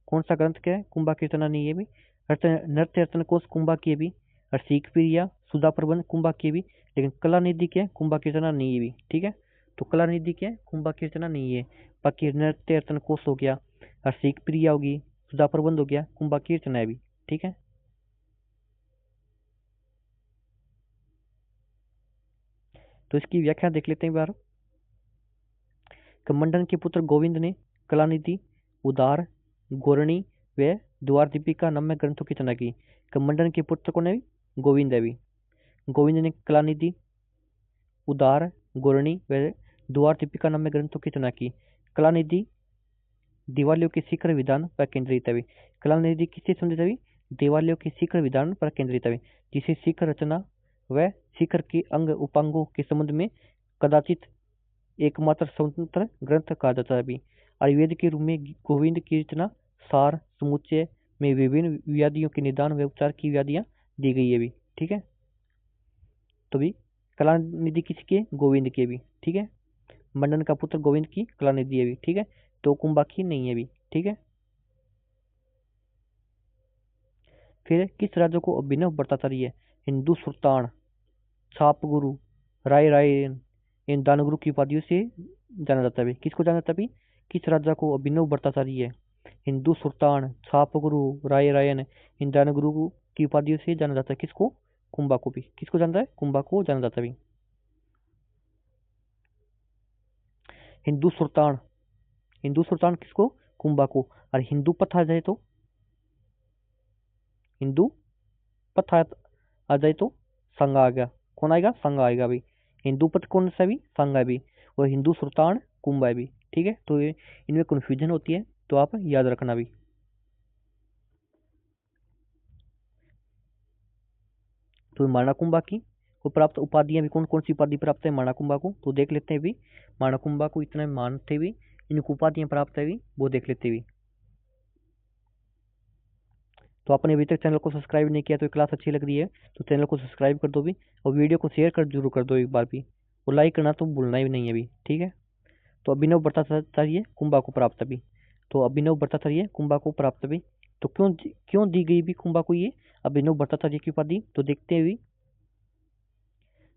कौन सा ग्रंथ क्या है कुंभा कीर्तना नहीं है भी। नृत्य रत्न कोश कुंभा की है भी। रसिक प्रिया सुधा प्रबंध कुंभा की है भी। लेकिन कला निधि क्या है? कुंभा कीर्तना नहीं है भी। ठीक है, तो कला निधि क्या है? कुंभा कीर्तना नहीं है। बाकी नृत्य रत्न कोश हो गया, रसिक प्रिया होगी, सुधा प्रबंध हो गया, कुंभा कीर्तना है भी। ठीक है, तो इसकी व्याख्या देख लेते हैं बार। मंडन के पुत्र गोविंद ने कलानिधि, उदार, गोरणी व द्वार दीपिका नामक ग्रंथों की रचना की। मंडन के पुत्र को ने भी गोविंद है भी। गोविंद ने कलानिधि, उदार, गोरणी व द्वार दीपिका नामक ग्रंथों की रचना की। कलानिधि दिवालियों के शिखर विधान पर केंद्रित है। कलानिधि किससे संबंधित है? देवालयों के शिखर विधान पर केंद्रित है, जिसे शिखर रचना व शिखर के अंग उपांगों के संबंध में कदाचित एकमात्र स्वतंत्र ग्रंथ कहा जाता है भी। आयुर्वेद के रूप में गोविंद की रचना सार समुच्चय में विभिन्न व्याधियों के निदान व उपचार की व्याधियां दी गई है भी। ठीक है, तो भी कलानिधि किसकी है? गोविंद की है भी। ठीक है, मंडन का पुत्र गोविंद की कलानिधि है भी। ठीक है, तो कुंभाकी नहीं है अभी। ठीक है। फिर किस राज्य को अभिनव भट्टाचार्य हिंदू सुल्तान, छाप गुरु, राय रायन, इन दानगुरु की उपाधियों से जाना जाता है? किसको जाना जाता है? किस राजा को अभिनव भट्टाचार्य हिंदू सुल्तान, छाप गुरु, राय रायन, इन दानगुरु की उपाधियों से जाना जाता है? किसको? कुंभा को भी। किसको जानता है? कुंभा को जाना जाता है। हिंदू सुल्तान, हिंदू सुल्तान किसको? कुंभा को। और हिंदू पथ आ जाए तो, हिंदू पथ आ जाए तो संघ आ गया। कौन आएगा? संघ आएगा भाई। हिंदू पथ कौन सा भी? संघ है भी। और हिंदू सुल्तान कुंभा है भी। ठीक है। तो ये इनमें कंफ्यूजन होती है, तो आप याद रखना भी। तो माणा कुंभा की को प्राप्त उपाधियां भी कौन कौन सी उपाधि प्राप्त है माणा कुंभा को? तो देख लेते हैं भी। माणा कुंभा को इतने मान थे भी, इनको उपाधियां प्राप्त है भी, वो देख लेते भी। तो आपने अभी तक चैनल को सब्सक्राइब नहीं किया तो ये क्लास अच्छी लग रही है तो चैनल को सब्सक्राइब कर दो भी, और वीडियो को शेयर कर जरूर कर दो एक बार भी, और लाइक करना तो भूलना ही नहीं है अभी। ठीक है। तो अभिनव भट्टाचार्य कुंभा को प्राप्त भी। तो अभिनव भट्टाचार्य कुंभा को प्राप्त भी। तो क्यों दी गई भी कुंभा को ये अभिनव भट्टाचार्य की उपाधि? तो देखते हैं भी।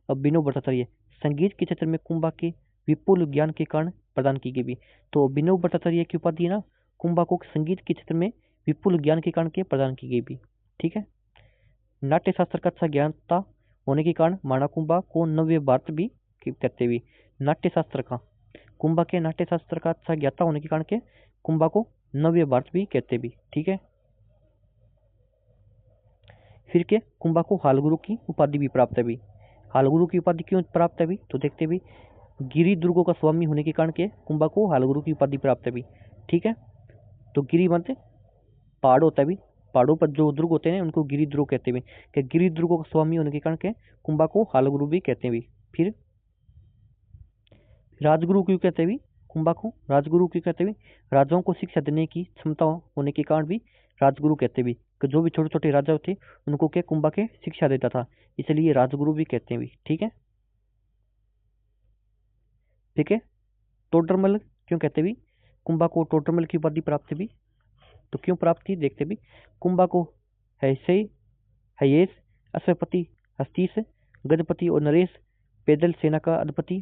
अभिनव भट्टाचार्य संगीत के क्षेत्र में कुंभा के विपुल ज्ञान के कारण प्रदान की गई भी। तो अभिनव भट्टाचार्य की उपाधि ना कुंभा को संगीत के क्षेत्र में विपुल ज्ञान के कारण के प्रदान की गई भी। ठीक है। नाट्य शास्त्र का अच्छा ज्ञाता होने के कारण माणा कुंभा को नव्य भारत भी कहते भी। नाट्य शास्त्र का, कुंभा के नाट्य शास्त्र का अच्छा ज्ञाता होने के कारण के कुंभा को नव्य भारत भी कहते भी। ठीक है। फिर के कुंभा को हालगुरु की उपाधि भी प्राप्त है भी। हालगुरु की उपाधि क्यों प्राप्त है भी? तो देखते भी। गिरी दुर्गों का स्वामी होने के कारण के कुंभा को हालगुरु की उपाधि प्राप्त है भी। ठीक है। तो गिरी मतलब पहाड़ होता है भी, पहाड़ों पर जो दुर्ग होते हैं उनको गिरी दुर्ग कहते हैं भी। कि गिरी दुर्गों का स्वामी होने के कारण के कुंभा को हालगुरु भी कहते हैं भी। फिर राजगुरु क्यों कहते हैं भी? कुंभा को राजगुरु क्यों कहते हैं भी? राजाओं को शिक्षा देने की क्षमता होने के कारण भी राजगुरु कहते हैं भी। कि जो भी छोटे छोटे राजा थे उनको क्या कुंभा के शिक्षा देता था, इसलिए राजगुरु भी कहते हैं भी। ठीक है। ठीक है। टोडरमल क्यों कहते भी? कुंभा को टोडरमल की उपाधि प्राप्त भी। तो क्यों प्राप्त थी देखते भी। कुंभा को हैसे हयेश, अश्वपति, हस्तीश, गजपति और नरेश पैदल सेना का अधिपति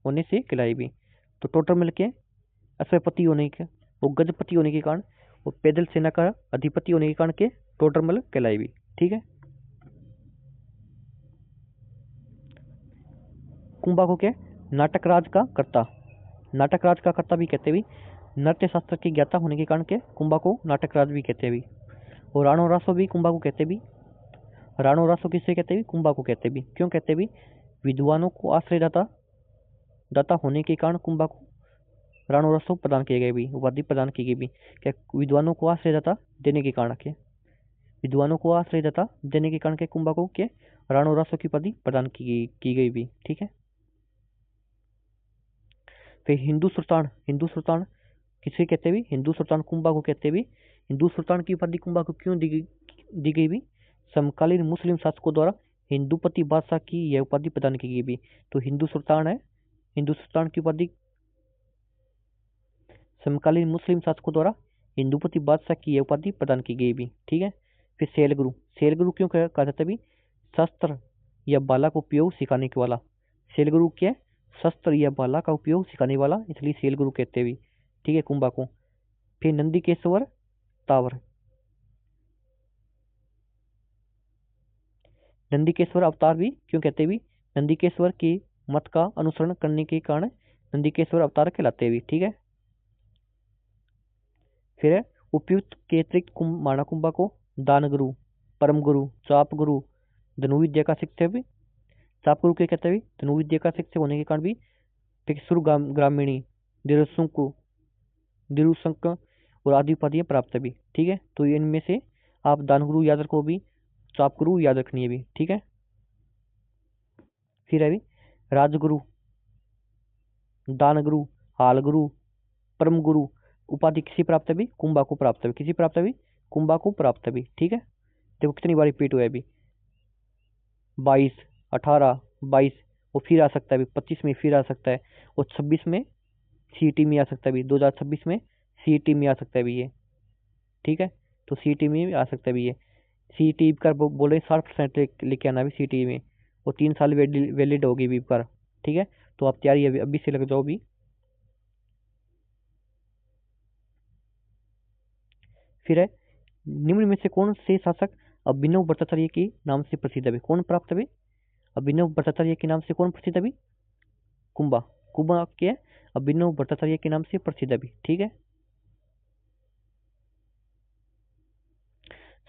होने से खिलाई भी। तो टोटल मिल के अश्वपति होने के वो गजपति होने के कारण वो पैदल सेना का अधिपति होने के कारण के टोटल मल कहलाई भी। ठीक है। कुंभा को क्या? नाटक राज का कर्ता, नाटक राज का कर्ता भी कहते भी। नाट्य शास्त्र के ज्ञाता होने के कारण के कुंभा को नाटक राज भी कहते भी। और राणो रासो भी कुंभा को कहते भी। राणो रासो किससे कहते भी? कुंभा को कहते भी। क्यों कहते भी? विद्वानों को आश्रय दाता होने के कारण कुंभा को राणो रासो प्रदान किए गए भी, उपाधि प्रदान की गई भी। क्या? विद्वानों को आश्रयदाता देने के कारण के, विद्वानों को आश्रयदाता देने के कारण के कुंभा को के राणो रासो की उपाधि प्रदान की गई भी। ठीक है। फिर हिंदू सुल्तान किसे कहते भी? हिंदू सुल्तान कुंभा को कहते भी। हिंदू सुल्तान की उपाधि कुंभा को क्यों दी गई भी? समकालीन मुस्लिम शासकों द्वारा हिंदूपति बादशाह की यह उपाधि प्रदान की गई भी। तो हिंदू सुल्तान है, हिंदू सुल्तान की उपाधि समकालीन मुस्लिम शासकों द्वारा हिंदूपति बादशाह की यह उपाधि प्रदान की गई भी। ठीक है। फिर शैलगुरु, शैलगुरु क्यों कहा जाता है? शस्त्र या बाला का उपयोग सिखाने के वाला। शैलगुरु क्या? शस्त्र या बाला का उपयोग सिखाने वाला, इसलिए शैलगुरु कहते भी। ठीक है। कुंभा को। फिर नंदीकेश्वर तावर, नंदीकेश्वर अवतार भी क्यों कहते भी? नंदीकेश्वर के मत का अनुसरण करने के कारण नंदीकेश्वर अवतार कहलाते भी। ठीक है। फिर है उपयुक्त के अतिरिक्त माणा कुंभा को दान गुरु, परम गुरु, चाप गुरु, धनुविद्या का शिक्षक भी। चाप गुरु क्या कहते हैं? धनुविद्या का शिक्षक होने के कारण भी भिक्षुर ग्रामीणी, दिरुशंक दिरुशंक और आदि उपाधियां प्राप्त है भी। ठीक है। तो इनमें से आप दान गुरु याद रखो भी, चाप गुरु याद रखनी है भी। ठीक है। फिर है भी राजगुरु, दान गुरु, हाल गुरु, परम गुरु उपाधि किसी प्राप्त है भी? कुंभा को प्राप्त है। किसी प्राप्त है भी? कुंभा को प्राप्त है भी। ठीक है। देखो कितनी बार रिपीट हुआ है अभी, 22, 18, 22 वो फिर आ सकता है, 25 में फिर आ सकता है, और 26 में सीईटी में आ सकता है भी 2026 में, सीईटी में आ सकता है भी ये, ठीक है। तो सीईटी में आ सकता है भी ये, सीईटी का बोल रहे 60% लेके आना भी सीईटी में, वो 3 साल वैलिड होगी भी कर, ठीक है। तो आप तैयारी अभी अभी से लग जाओ भी। फिर है, निम्न में से कौन से शासक अभिनव भट्टाचार्य के नाम से प्रसिद्ध है? कौन प्राप्त है? अभिनव भट्टाचार्य के नाम से कौन प्रसिद्ध है? कुंभा। कुंभा के अभिनव भट्टाचार्य के नाम से प्रसिद्ध है, ठीक है।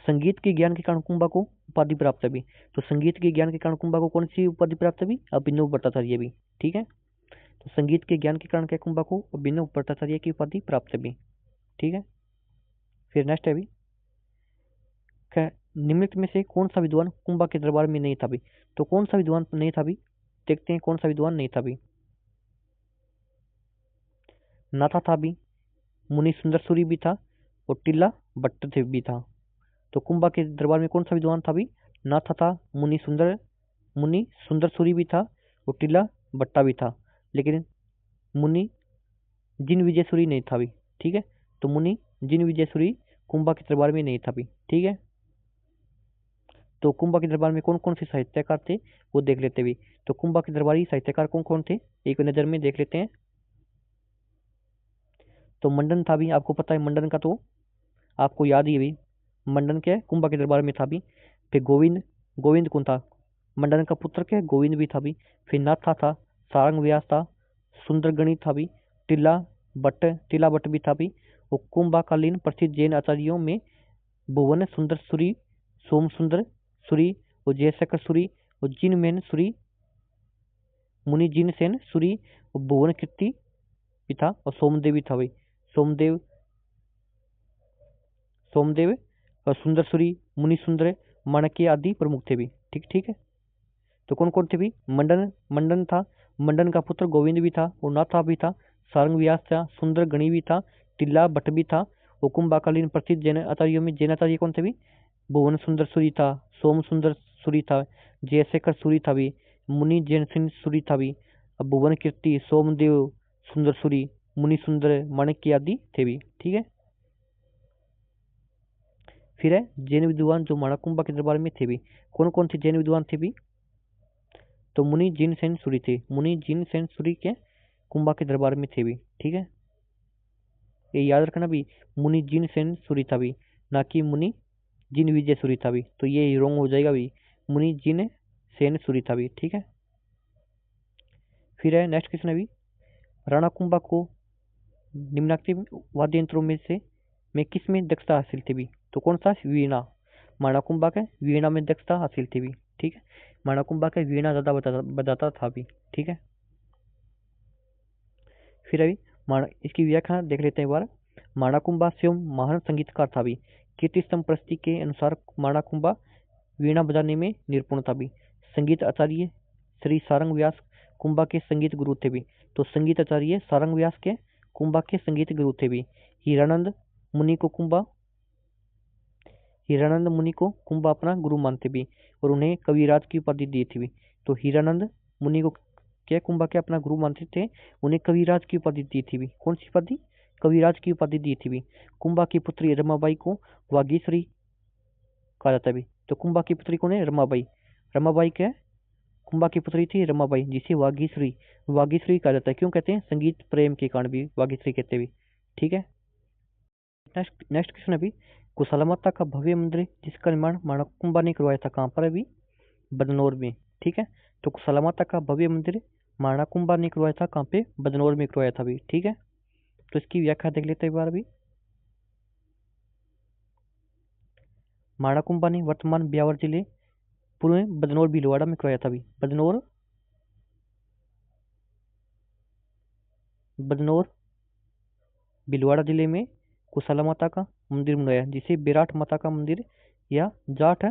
संगीत के ज्ञान के कारण कुंभा को उपाधि प्राप्त है। तो संगीत के ज्ञान के कारण कुंभा को कौन सी उपाधि प्राप्त है? अभिनव भट्टाचार्य भी, ठीक है। तो संगीत के ज्ञान के कारण क्या कुंभा को अभिनव भट्टाचार्य की उपाधि प्राप्त है, ठीक है। फिर नेक्स्ट है निम्नलिखित में से कौन सा विद्वान कुंभा के दरबार में नहीं था भी? तो कौन सा विद्वान नहीं था भी? देखते हैं कौन सा विद्वान नहीं था भी। नाथा था भी, मुनि सुंदर सूरी भी था, और टिल्ला भट्ट थे भी था। तो कुंभा के दरबार में कौन सा विद्वान था भी? नाथा था, मुनि सुंदर सूरी भी था, और टिल्ला भट्टा भी था। लेकिन मुनि जिन विजय सूरी नहीं था भी, ठीक है। तो मुनि जिन विजय सूरी कुंभा के दरबार में नहीं था भी, ठीक है। तो कुंभा के दरबार में कौन कौन से साहित्यकार थे वो देख लेते भी। तो कुंभा के दरबारी साहित्यकार कौन कौन थे एक नजर में देख लेते हैं। तो मंडन था भी, आपको पता है मंडन का, तो आपको याद ही है भी, मंडन क्या है कुंभा के दरबार में था भी। फिर गोविंद, गोविंद कौन था? मंडन का पुत्र क्या गोविंद भी था भी। फिर नाथा था, सारंग व्यास था, सुंदरगणी था भी, टिला भट्ट भी था भी। और कुंभाकालीन प्रसिद्ध जैन आचार्यों में भुवन सुंदर सूरी, सोम सुंदर सूरी, और जयशेखर सूरी, और जिनमेन सूरी, मुनि जिन सेन सूरी, और भुवन कीर्ति भी था, और सोमदेव भी था भाई। सोमदेव, सोमदेव और सुंदर सूरी, मुनि सुंदर, माणक्य आदि प्रमुख थे भी, ठीक ठीक है। तो कौन कौन थे भी? मंडन था, मंडन का पुत्र गोविंद भी था, और नाथा भी था, सारंग व्यास था, सुंदर गणी भी था, टिल्ला भट्ट भी था। और कुंभाकालीन प्रसिद्ध जैन आचार्यों में जैन आचार्य कौन थे भी? भुवन सुंदर सूरी था, सोम सुंदर सूरी था, जयशेखर सूरी था भी, मुनि जैन सिंह सूरी था भी, अब भुवन कीर्ति, सोमदेव, सुंदर सूरी, मुनि सुंदर, माणक्य आदि थे भी, ठीक है। फिर है जैन विद्वान जो माणाकुंभा के दरबार में थे भी। कौन कौन थे जैन विद्वान थे भी? तो मुनि जिन सेन सूरी थे, मुनि जिन सेन सूरी के कुंभा के दरबार में थे भी, ठीक है। ये याद रखना भी, मुनि जिन सेन सूरी था भी, ना कि मुनि जिन विजय सूरी था भी, तो ये रोंग हो जाएगा भी, मुनि जिन सेन सूरी था भी, ठीक है। फिर है नेक्स्ट क्वेश्चन है भी, राणा कुंभा को निम्नांकित वाद्य यंत्रों में से किस में दक्षता हासिल थी भी? तो कौन सा? वीणा। माणाकुंभा के वीणा में दक्षता हासिल थी भी, ठीक है। माणाकुंभा के वीणा ज्यादा बजाता था भी, ठीक है। फिर अभी इसकी व्याख्या देख लेते हैं एक बार। माणाकुंभा स्वयं महान संगीतकार था भी। कीर्ति स्तंभ प्रस्तुति के अनुसार माणाकुंभा वीणा बजाने में निपुण था भी। संगीत आचार्य श्री सारंग व्यास कुंभा के संगीत गुरु थे भी। तो संगीत आचार्य सारंग व्यास के कुंभा के संगीत गुरु थे भी। हीरानंद मुनि को कुंभा हीरानंद मुनि को कुंभा अपना गुरु मानते भी, और उन्हें कविराज की उपाधि दी थी भी। तो हीरानंद मुनि को क्या कुंभा के अपना गुरु मानते थे, उन्हें कविराज की उपाधि दी थी भी। कौन सी उपाधि? कविराज की उपाधि दी थी भी। कुंभा की पुत्री रमाबाई को वागीश्वरी कहा जाता है भी। तो कुंभा की पुत्री कौन है? रमाबाई। रमाबाई क्या है? कुंभा की पुत्री थी रमाबाई, जिसे वागीश्वरी वागीश्वरी कहा जाता है। क्यों कहते हैं? संगीत प्रेम के कारण भी वागीश्वरी कहते भी, ठीक है। नेक्स्ट नेक्स्ट क्वेश्चन अभी, कुशला माता का भव्य मंदिर जिसका निर्माण माणाकुंभा ने करवाया था, कहाँ पर अभी? बदनौर में, ठीक है। तो कुशला माता का भव्य मंदिर माणाकुंभा ने करवाया था, कहाँ पे? बदनौर में करवाया था भी, ठीक है। तो इसकी व्याख्या देख लेते हैं एक बार अभी। माणाकुंभा ने वर्तमान ब्यावर जिले पूर्व में बदनौर भीलवाड़ा में करवाया था भी। बदनौर भीलवाड़ा जिले में कुशला माता का मंदिर बनवाया, जिसे विराट माता का मंदिर या जाट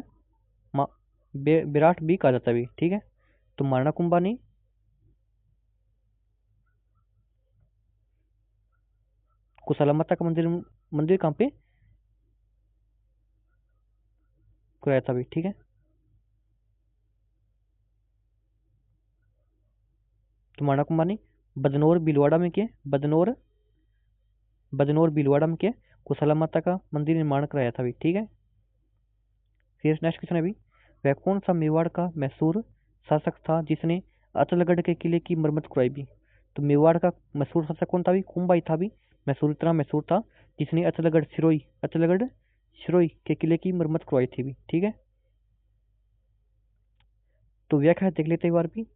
विराट भी कहा जाता है भी, ठीक है। तो माणाकुंभा ने कुशला माता का मंदिर मंदिर कहाँ पे कराया था भी, ठीक है। तो माणाकुंभा ने बदनौर भीलवाड़ा में क्या बदनौर भीलवाड़ा में क्या कुशला माता का मंदिर निर्माण कराया था अभी। ठीक है, फिर नेक्स्ट क्वेश्चन है अभी, वह कौन सा मेवाड़ का मशहूर शासक था जिसने अचलगढ़ के किले की मरम्मत करवाई भी। तो मेवाड़ का मशहूर शासक कौन था अभी, कुंभा था अभी। मशहूर, इतना मशहूर था जिसने अचलगढ़ सिरोही के किले की मरम्मत करवाई थी भी। ठीक है, तो व्याख्या देख लेते हैं एक बार भी।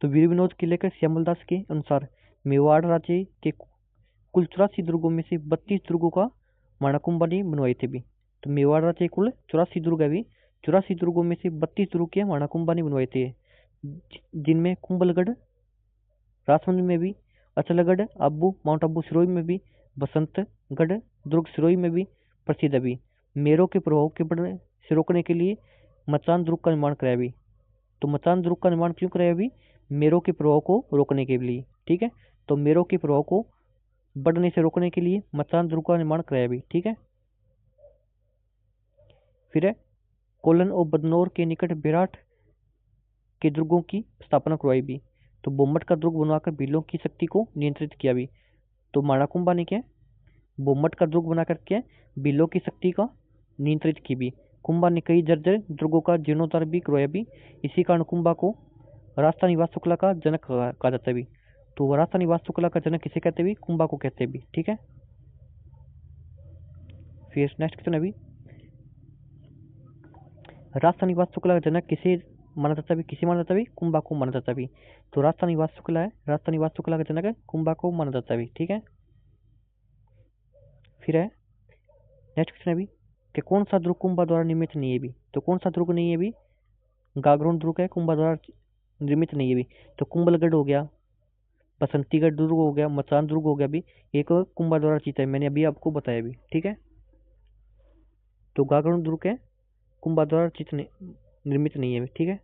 तो वीर विनोद किले के श्यामलदास के अनुसार मेवाड़ राज्य के कुल 84 दुर्गों में से 32 दुर्गों का माणाकुंभा ने बनवाए थे भी। तो मेवाड़ राज्य कुल 84 दुर्ग है भी, 84 दुर्गों में से 32 दुर्ग के माणाकुंभा ने बनवाए थे, जिनमें कुंभलगढ़ राजसमंद में भी, अचलगढ़ आबू माउंट आबू सिरोही में भी, बसंतगढ़ दुर्ग सिरोही में भी प्रसिद्ध है भी। मेरों के प्रभाव के बढ़ने से रोकने के लिए मचान दुर्ग का निर्माण कराया भी। तो मचान दुर्ग का निर्माण क्यों कराया भी, मेरों के प्रभाव को रोकने के लिए। ठीक है, तो मेरों के प्रभाव को बढ़ने से रोकने के लिए मचान दुर्ग का निर्माण कराया भी। ठीक है, फिर है कोलन और बदनौर के निकट बेराट के दुर्गों की स्थापना करवाई भी। तो बोम्मट का दुर्ग बनवाकर भीलों की शक्ति को नियंत्रित किया भी। तो माणाकुंभा ने क्या बोम्मट का दुर्ग बनाकर क्या भीलों की शक्ति का नियंत्रित की भी। कुंभा ने कई जर्जर दुर्गों का जीर्णोद्धार भी करवाया भी। इसी कारण कुंभा को राजस्थानी वास्तुकला का जनक कहा जाता है भी। तो राजस्थानी वास्तुकला का जनक किसे कहते भी, कुंभा को कहते भी। ठीक है, फिर नेक्स्ट क्वेश्चन अभी, राजस्थानी वास्तुकला का जनक किसे माना जाता भी, किसे माना जाता भी, कुंभा को माना जाता भी। तो राजस्थानी वास्तुकला का जनक है, कुंभा को माना जाता भी। ठीक है, फिर है नेक्स्ट क्वेश्चन अभी कि कौन सा दुर्ग कुंभा द्वारा निर्मित नहीं है भी। तो कौन सा दुर्ग नहीं है भी, गागरोन दुर्ग है, कुंभा द्वारा निर्मित नहीं है भी। तो कुंभलगढ़ हो गया, बसंतीगढ़ दुर्ग हो गया, मचान दुर्ग हो गया भी, एक कुंभा द्वारा जीता है, मैंने अभी आपको बताया भी। ठीक है, तो गागरोन दुर्ग है, कुंभा द्वारा निर्मित नहीं है भी। ठीक है,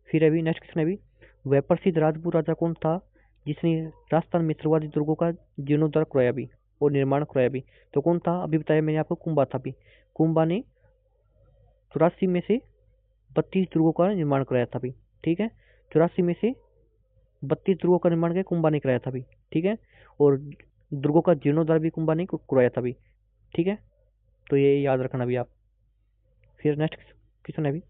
फिर अभी नेक्स्ट क्वेश्चन अभी, वह प्रसिद्ध राजपूत राजा कौन था जिसने राजस्थान में सर्वाधिक दुर्गों का जीर्णोद्धार कराया भी और निर्माण कराया भी। तो कौन था, अभी बताया मैंने आपको, कुंभा था भी। कुंभा ने 84 में से 32 दुर्गों का निर्माण कराया था भी। ठीक है, 84 में से 32 दुर्गों का निर्माण कुंभा ने कराया था भी। ठीक है, और दुर्गों का जीर्णोद्धार भी कुंभा ने कराया था भी। ठीक है, तो ये याद रखना भी आप। फिर नेक्स्ट क्वेश्चन है अभी,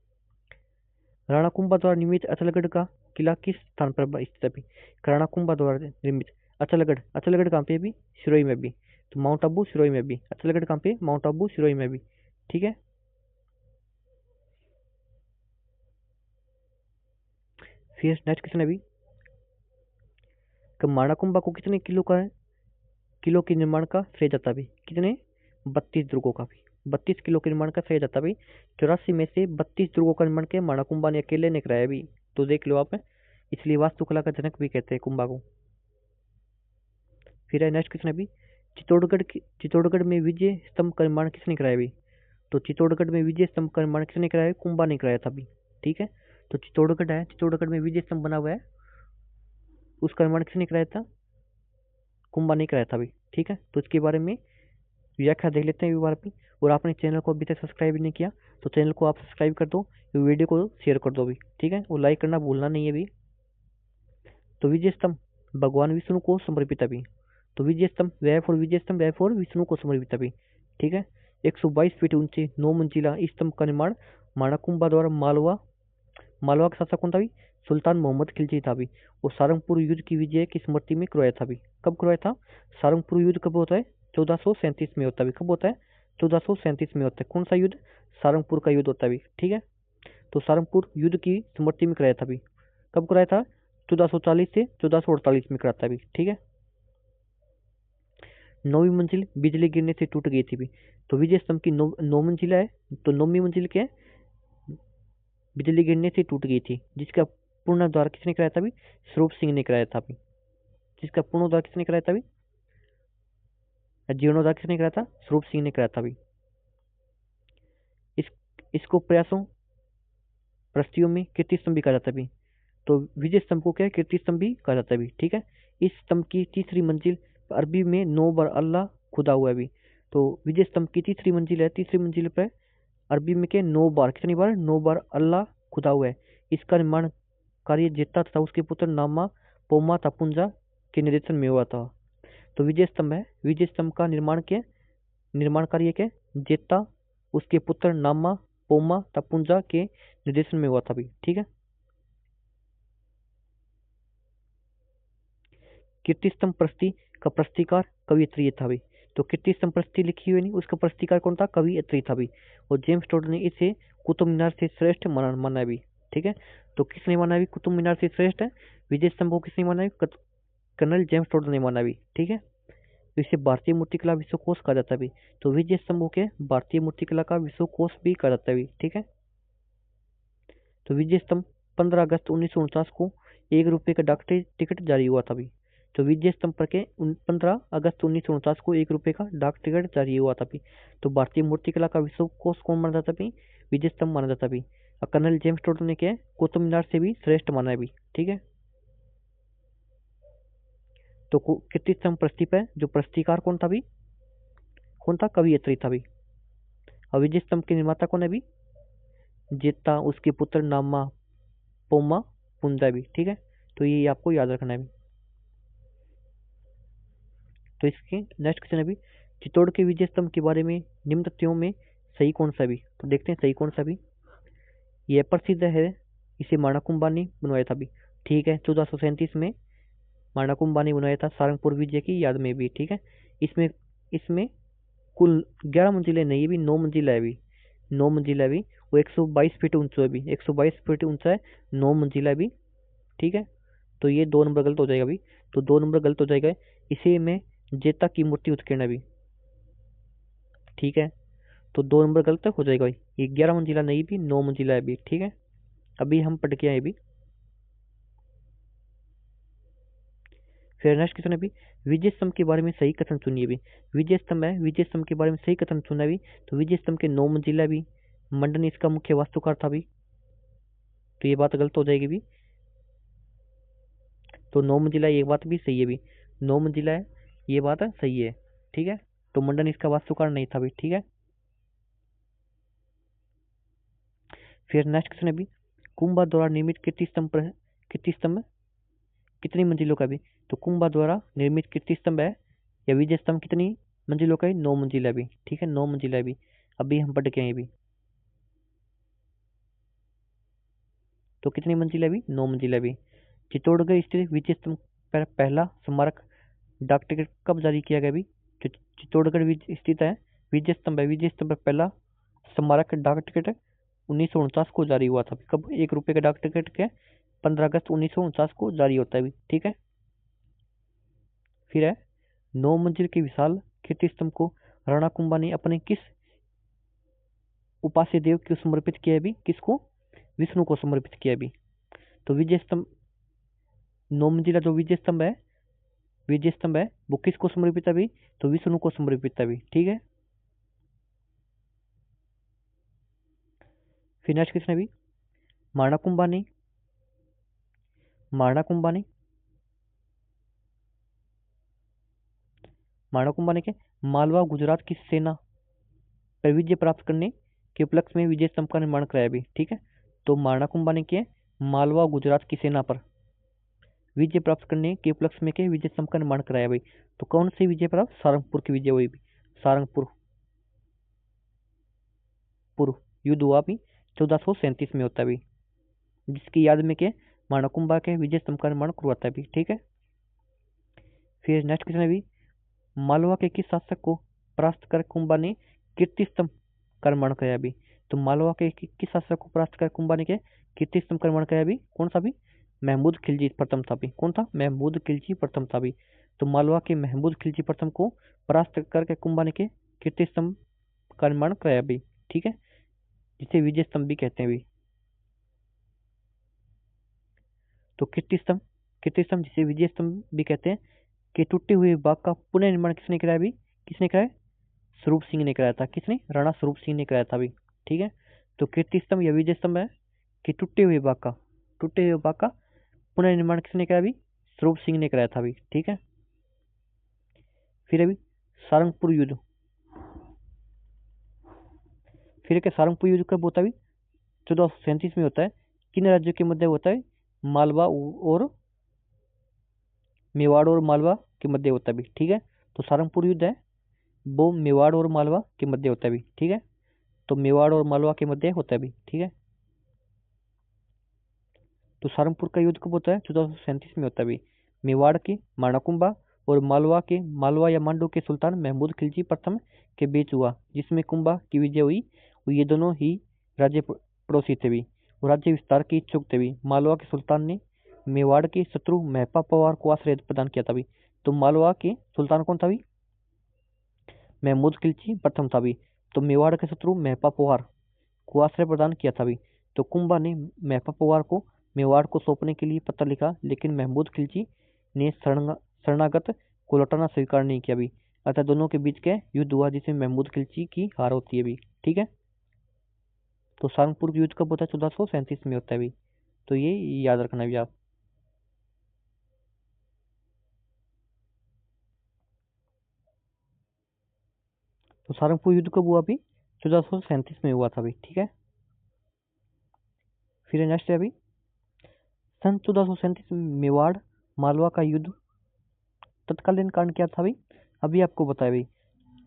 राणा कुंभा द्वारा निर्मित अचलगढ़ का किला किस स्थान पर स्थित है अभी। राणा कुंभा द्वारा निर्मित अचलगढ़ कहाँ पे भी, सिरोही में भी। तो माउंट आबू सिरोही में भी, अचलगढ़ कहाँ पे, माउंट आबू सिरोही में भी। ठीक है, फिर नेक्स्ट क्वेश्चन है अभी, माणा कुंभा को कितने किलो के निर्माण का श्रेय जाता भी, कितने 32 दुर्गों का भी, 32 किलो के निर्माण का श्रेय जाता भी। 84 में से 32 दुर्गों का निर्माण के माणा कुंभा ने अकेले ने कराया भी। तो देख लो आप, इसलिए वास्तुकला का जनक भी कहते हैं कुंभा को। फिर है नेक्स्ट क्वेश्चन अभी, चित्तौड़गढ़ में विजय स्तंभ का निर्माण किसने कराया भी। तो चित्तौड़गढ़ में विजय स्तंभ का निर्माण किसने कराया, कुंभा ने कराया था भी। ठीक है, तो चित्तौड़गढ़ है, चित्तौड़गढ़ में विजय स्तंभ बना हुआ है, उसका निर्माण किसने कराया था, कुंभा ने कराया था भी। ठीक है, तो इसके बारे में व्याख्या देख लेते हैं एक बार भी। और आपने चैनल को अभी तक सब्सक्राइब नहीं किया तो चैनल को आप सब्सक्राइब कर दो, वीडियो को शेयर कर दो भी। ठीक है, और लाइक करना भूलना नहीं है भी। तो विजय स्तंभ भगवान विष्णु को समर्पित है भी। तो विजय स्तंभ वह फॉर विष्णु को समर्पित है भी। ठीक है, 122 फीट ऊंचे 9 मंजिला इस स्तंभ का निर्माण माणाकुंभा द्वारा मालवा का शासक कौन था भी, सुल्तान मोहम्मद खिलजी था भी। और सारंगपुर युद्ध की विजय की स्मृति में करवाया था भी। कब करवाया था, सारंगपुर युद्ध कब होता है, 1437 में होता है। कब होता है, 1437 में होता है। कौन सा युद्ध, सारंगपुर का युद्ध होता है। ठीक है, तो सारंगपुर युद्ध की स्मृति में कराया था भी। कब कराया था, 1440 से 1448 में कराया था भी। ठीक है, 9वीं मंजिल बिजली गिरने से टूट गई थी भी। तो विजय स्तंभ की 9 मंजिला है, तो 9वीं मंजिल क्या है, बिजली गिरने से टूट गई थी, जिसका पूर्णोद्धार किसने कराया था भी, स्वरूप सिंह ने कराया था भी। जिसका पूर्णोद्धार किसने कराया था भी, जीर्णोद्धार किसने कराया था, स्वरूप सिंह ने कराया था भी। इसको प्रस्तियों में कीर्ति स्तंभ भी कहा जाता भी। तो विजय स्तंभ को क्या है, कीर्ति स्तंभ भी कहा जाता भी। ठीक है, इस स्तंभ की तीसरी मंजिल अरबी में 9 बार अल्लाह खुदा हुआ है भी। तो विजय स्तंभ की तीसरी मंजिल है, तीसरी मंजिल पर अरबी में के 9 बार, कितनी बार, 9 बार अल्लाह खुदा हुआ है। इसका निर्माण कार्य जेता तथा उसके पुत्र नामा पोमा तपुंजा के निर्देशन में हुआ था। तो विजय स्तंभ है, विजय स्तंभ का निर्माण कार्य के जेता उसके पुत्र नामा पोमा तपुंजा के निर्देशन में हुआ था भी। ठीक है। कीर्तिस्तंभ प्रस्ती का प्रस्तीकार कवि अत्रेय था भी। तो कीर्तिस्तंभ प्रस्ती लिखी हुई नहीं, उसका प्रस्तीकार कौन था? कवि अत्रेय था भी। और जेम्स टोड ने इसे कुतुब मीनार से श्रेष्ठ माना भी। ठीक है। तो किसने माना भी कुतुब मीनार से श्रेष्ठ है? विजय स्तंभ को किसने माना भी? कर्नल जेम्स टोड ने माना भी। ठीक है। तो इसे भारतीय मूर्तिकला विश्वकोश कहा जाता है भी। तो विजय स्तंभों के भारतीय मूर्तिकला का विश्वकोश भी कहा जाता है भी। ठीक है। तो विजय स्तंभ 15 अगस्त 1949 को ₹1 का डाक टिकट जारी हुआ था भी। तो विजय स्तंभ पर के 15 अगस्त 1949 को ₹1 का डाक टिकट जारी हुआ था भी। तो भारतीय मूर्तिकला का विश्वकोश कौन माना जाता भी? विजय स्तंभ माना जाता भी। और कर्नल जेम्स टोड ने क्या कुतुब मीनार से भी श्रेष्ठ माना है भी। ठीक है। तो कीर्तिस्तंभ प्रस्ती पे जो प्रस्तीकार कौन था भी? कौन था? कवि अत्रेय था भी। और विजय स्तंभ के निर्माता कौन है भी? जेता उसके पुत्र नामा पोमा पुंजा भी। ठीक है। तो ये आपको याद रखना है भी। तो इसके नेक्स्ट क्वेश्चन है भी, चित्तौड़ के विजय स्तंभ के बारे में निम्न तथ्यों में सही कौन सा भी? तो देखते हैं सही कौन सा भी। यह प्रसिद्ध है, इसे माणाकुम्बा ने बनवाया था भी। ठीक है। 1437 में माणाकुम्बा ने बनवाया था सारंगपुर विजय की याद में भी। ठीक है। इसमें इसमें कुल 11 मंजिलें नहीं भी, 9 मंजिला है भी। 9 मंजिला है भी। वो 122 फीट ऊंचा है भी। 122 फीट ऊंचा है, 9 मंजिला है भी। ठीक है। तो ये 2 नंबर गलत हो जाएगा भी। तो 2 नंबर गलत हो जाएगा। इसे में जेता की मूर्ति उत्कीर्ण भी। ठीक है। तो 2 नंबर गलत हो जाएगा भाई। ये 11 मंजिला नहीं भी, 9 मंजिला है भी। ठीक है। अभी हम पढ़ के आए भी। फिर नेक्स्ट क्वेश्चन है भी, विजय स्तंभ के बारे में सही कथन चुनिए भी। विजय स्तंभ है, विजय स्तंभ के बारे में सही कथन चुना भी। तो विजय स्तंभ के 9 मंजिला भी, मंडन इसका मुख्य वास्तुकार था भी। तो ये बात गलत हो जाएगी भी। तो 9 मंजिला ये बात भी सही है भी। 9 मंजिला है, ये बात सही है। ठीक है। तो मंडन इसका वास्तुकार नहीं था भी। ठीक है। फिर नेक्स्ट क्वेश्चन है भी, कुंभा द्वारा निर्मित कीर्ति स्तंभ कितनी मंजिलों का भी? तो कुंभा द्वारा निर्मित कीर्ति स्तंभ है या विजय स्तंभ कितनी मंजिलों का है? 9 मंजिला भी। ठीक है। 9 मंजिला भी। अभी हम पढ़ के आए भी। तो कितनी मंजिला भी? 9 मंजिला भी। चित्तौड़गढ़ स्थित विजय स्तंभ पर पहला स्मारक डाक टिकट कब जारी किया गया भी? जो चित्तौड़गढ़ स्थित है विजय स्तंभ है, विजय स्तंभ पर पहला स्मारक डाक टिकट 1949 को जारी हुआ था। कब? ₹1 का डाक टिकट के 15 अगस्त 1949 को जारी होता है भी। ठीक है। फिर है 9 मंजिल के विशाल कीर्ति स्तंभ को राणा कुंभा ने अपने किस उपास्य देव को समर्पित किया भी? किसको? विष्णु को समर्पित किया भी। तो विजय स्तंभ 9 मंजिला जो विजय स्तंभ है वो किसको समर्पित है भी? तो विष्णु को समर्पित है भी। ठीक है। फिर नेक्स्ट क्वेश्चन है भी, माणाकुंबा ने माणाकुंबा ने माणाकुंबा ने क्या मालवा गुजरात की सेना पर विजय प्राप्त करने के उपलक्ष्य में विजय स्तंभ का निर्माण कराया भी। ठीक है। तो माणाकुंबा ने क्या मालवा गुजरात की सेना पर विजय प्राप्त करने के उपलक्ष्य में के विजय स्तंभ का निर्माण कराया भाई। तो कौन सी विजय प्राप्त? सारंगपुर की विजय हुई भी। सारंगपुर पूर्व युद्ध हुआ भी 1437 में होता है भी, जिसकी याद में के माणाकुंबा के विजय स्तंभ का निर्माण करवाता है भी। ठीक है। फिर नेक्स्ट क्वेश्चन है भी, मालवा के किस शासक को परास्त कर कुंभा ने कीर्ति स्तंभ का निर्माण कराया भी? तो मालवा के किस शासक को परास्त कर कुंभा ने के कीर्ति स्तंभ का निर्माण कराया भी? कौन सा भी? महमूद खिलजी प्रथम था भी। कौन था? महमूद खिलजी प्रथम था भी। तो मालवा के महमूद खिलजी प्रथम को परास्त करके कुंभा ने के कीर्ति स्तंभ का निर्माण कराया भी। ठीक है। जिसे विजय स्तंभ भी कहते हैं भी। तो कीर्ति स्तंभ जिसे विजय स्तंभ भी कहते हैं कि टूटे हुए बाग का पुनः निर्माण किसने कराया भी? किसने कराया? स्वरूप सिंह ने कराया था। किसने? राणा स्वरूप सिंह ने कराया था भी। ठीक है। तो कीर्ति स्तंभ या विजय स्तंभ है कि टूटे हुए बाग का पुनः निर्माण किसने कराया भी? स्वरूप सिंह ने कराया था भी। ठीक है। फिर अभी सारंगपुर युद्ध, फिर क्या सारंगपुर युद्ध कब होता है? 1437 में होता है। किन राज्यों के मध्य होता है? मालवा और मेवाड़ और मालवा के मध्य होता है भी, ठीक है। तो सारंगपुर युद्ध है वो मेवाड़ और मालवा के मध्य होता है भी, ठीक है। तो मेवाड़ और मालवा के मध्य होता है भी, ठीक है। तो सारंगपुर का युद्ध कब होता है? 1437 में होता है भी। मेवाड़ के माणाकुंबा और मालवा के मालवा या मांडू के सुल्तान महमूद खिलजी प्रथम के बीच हुआ, जिसमें कुंभा की विजय हुई। और ये दोनों ही राज्य पड़ोसी थे भी और राज्य विस्तार के इच्छुक थे भी। मालवा के सुल्तान ने मेवाड़ के शत्रु महपा पवार को आश्रय प्रदान किया था भी। तो मालवा के सुल्तान कौन था भी? महमूद खिलजी प्रथम था भी। तो मेवाड़ के शत्रु महपा पवार को आश्रय प्रदान किया था भी। तो कुंभा ने महपा पवार को मेवाड़ को सौंपने के लिए पत्र लिखा, लेकिन महमूद खिलजी ने शरणागत को लौटाना स्वीकार नहीं किया भी। अतः दोनों के बीच का युद्ध हुआ, जिसमें महमूद खिलजी की हार होती है भी, ठीक है। तो सारंगपुर युद्ध कब होता है? 1437 में होता है भी। तो ये याद रखना भी आप। तो सारंगपुर युद्ध कब हुआ अभी? 1437 में हुआ था अभी, ठीक है। फिर नेक्स्ट है अभी सन 1437 में मेवाड़ मालवा का युद्ध तत्कालीन कारण क्या था अभी? अभी आपको बताया भाई।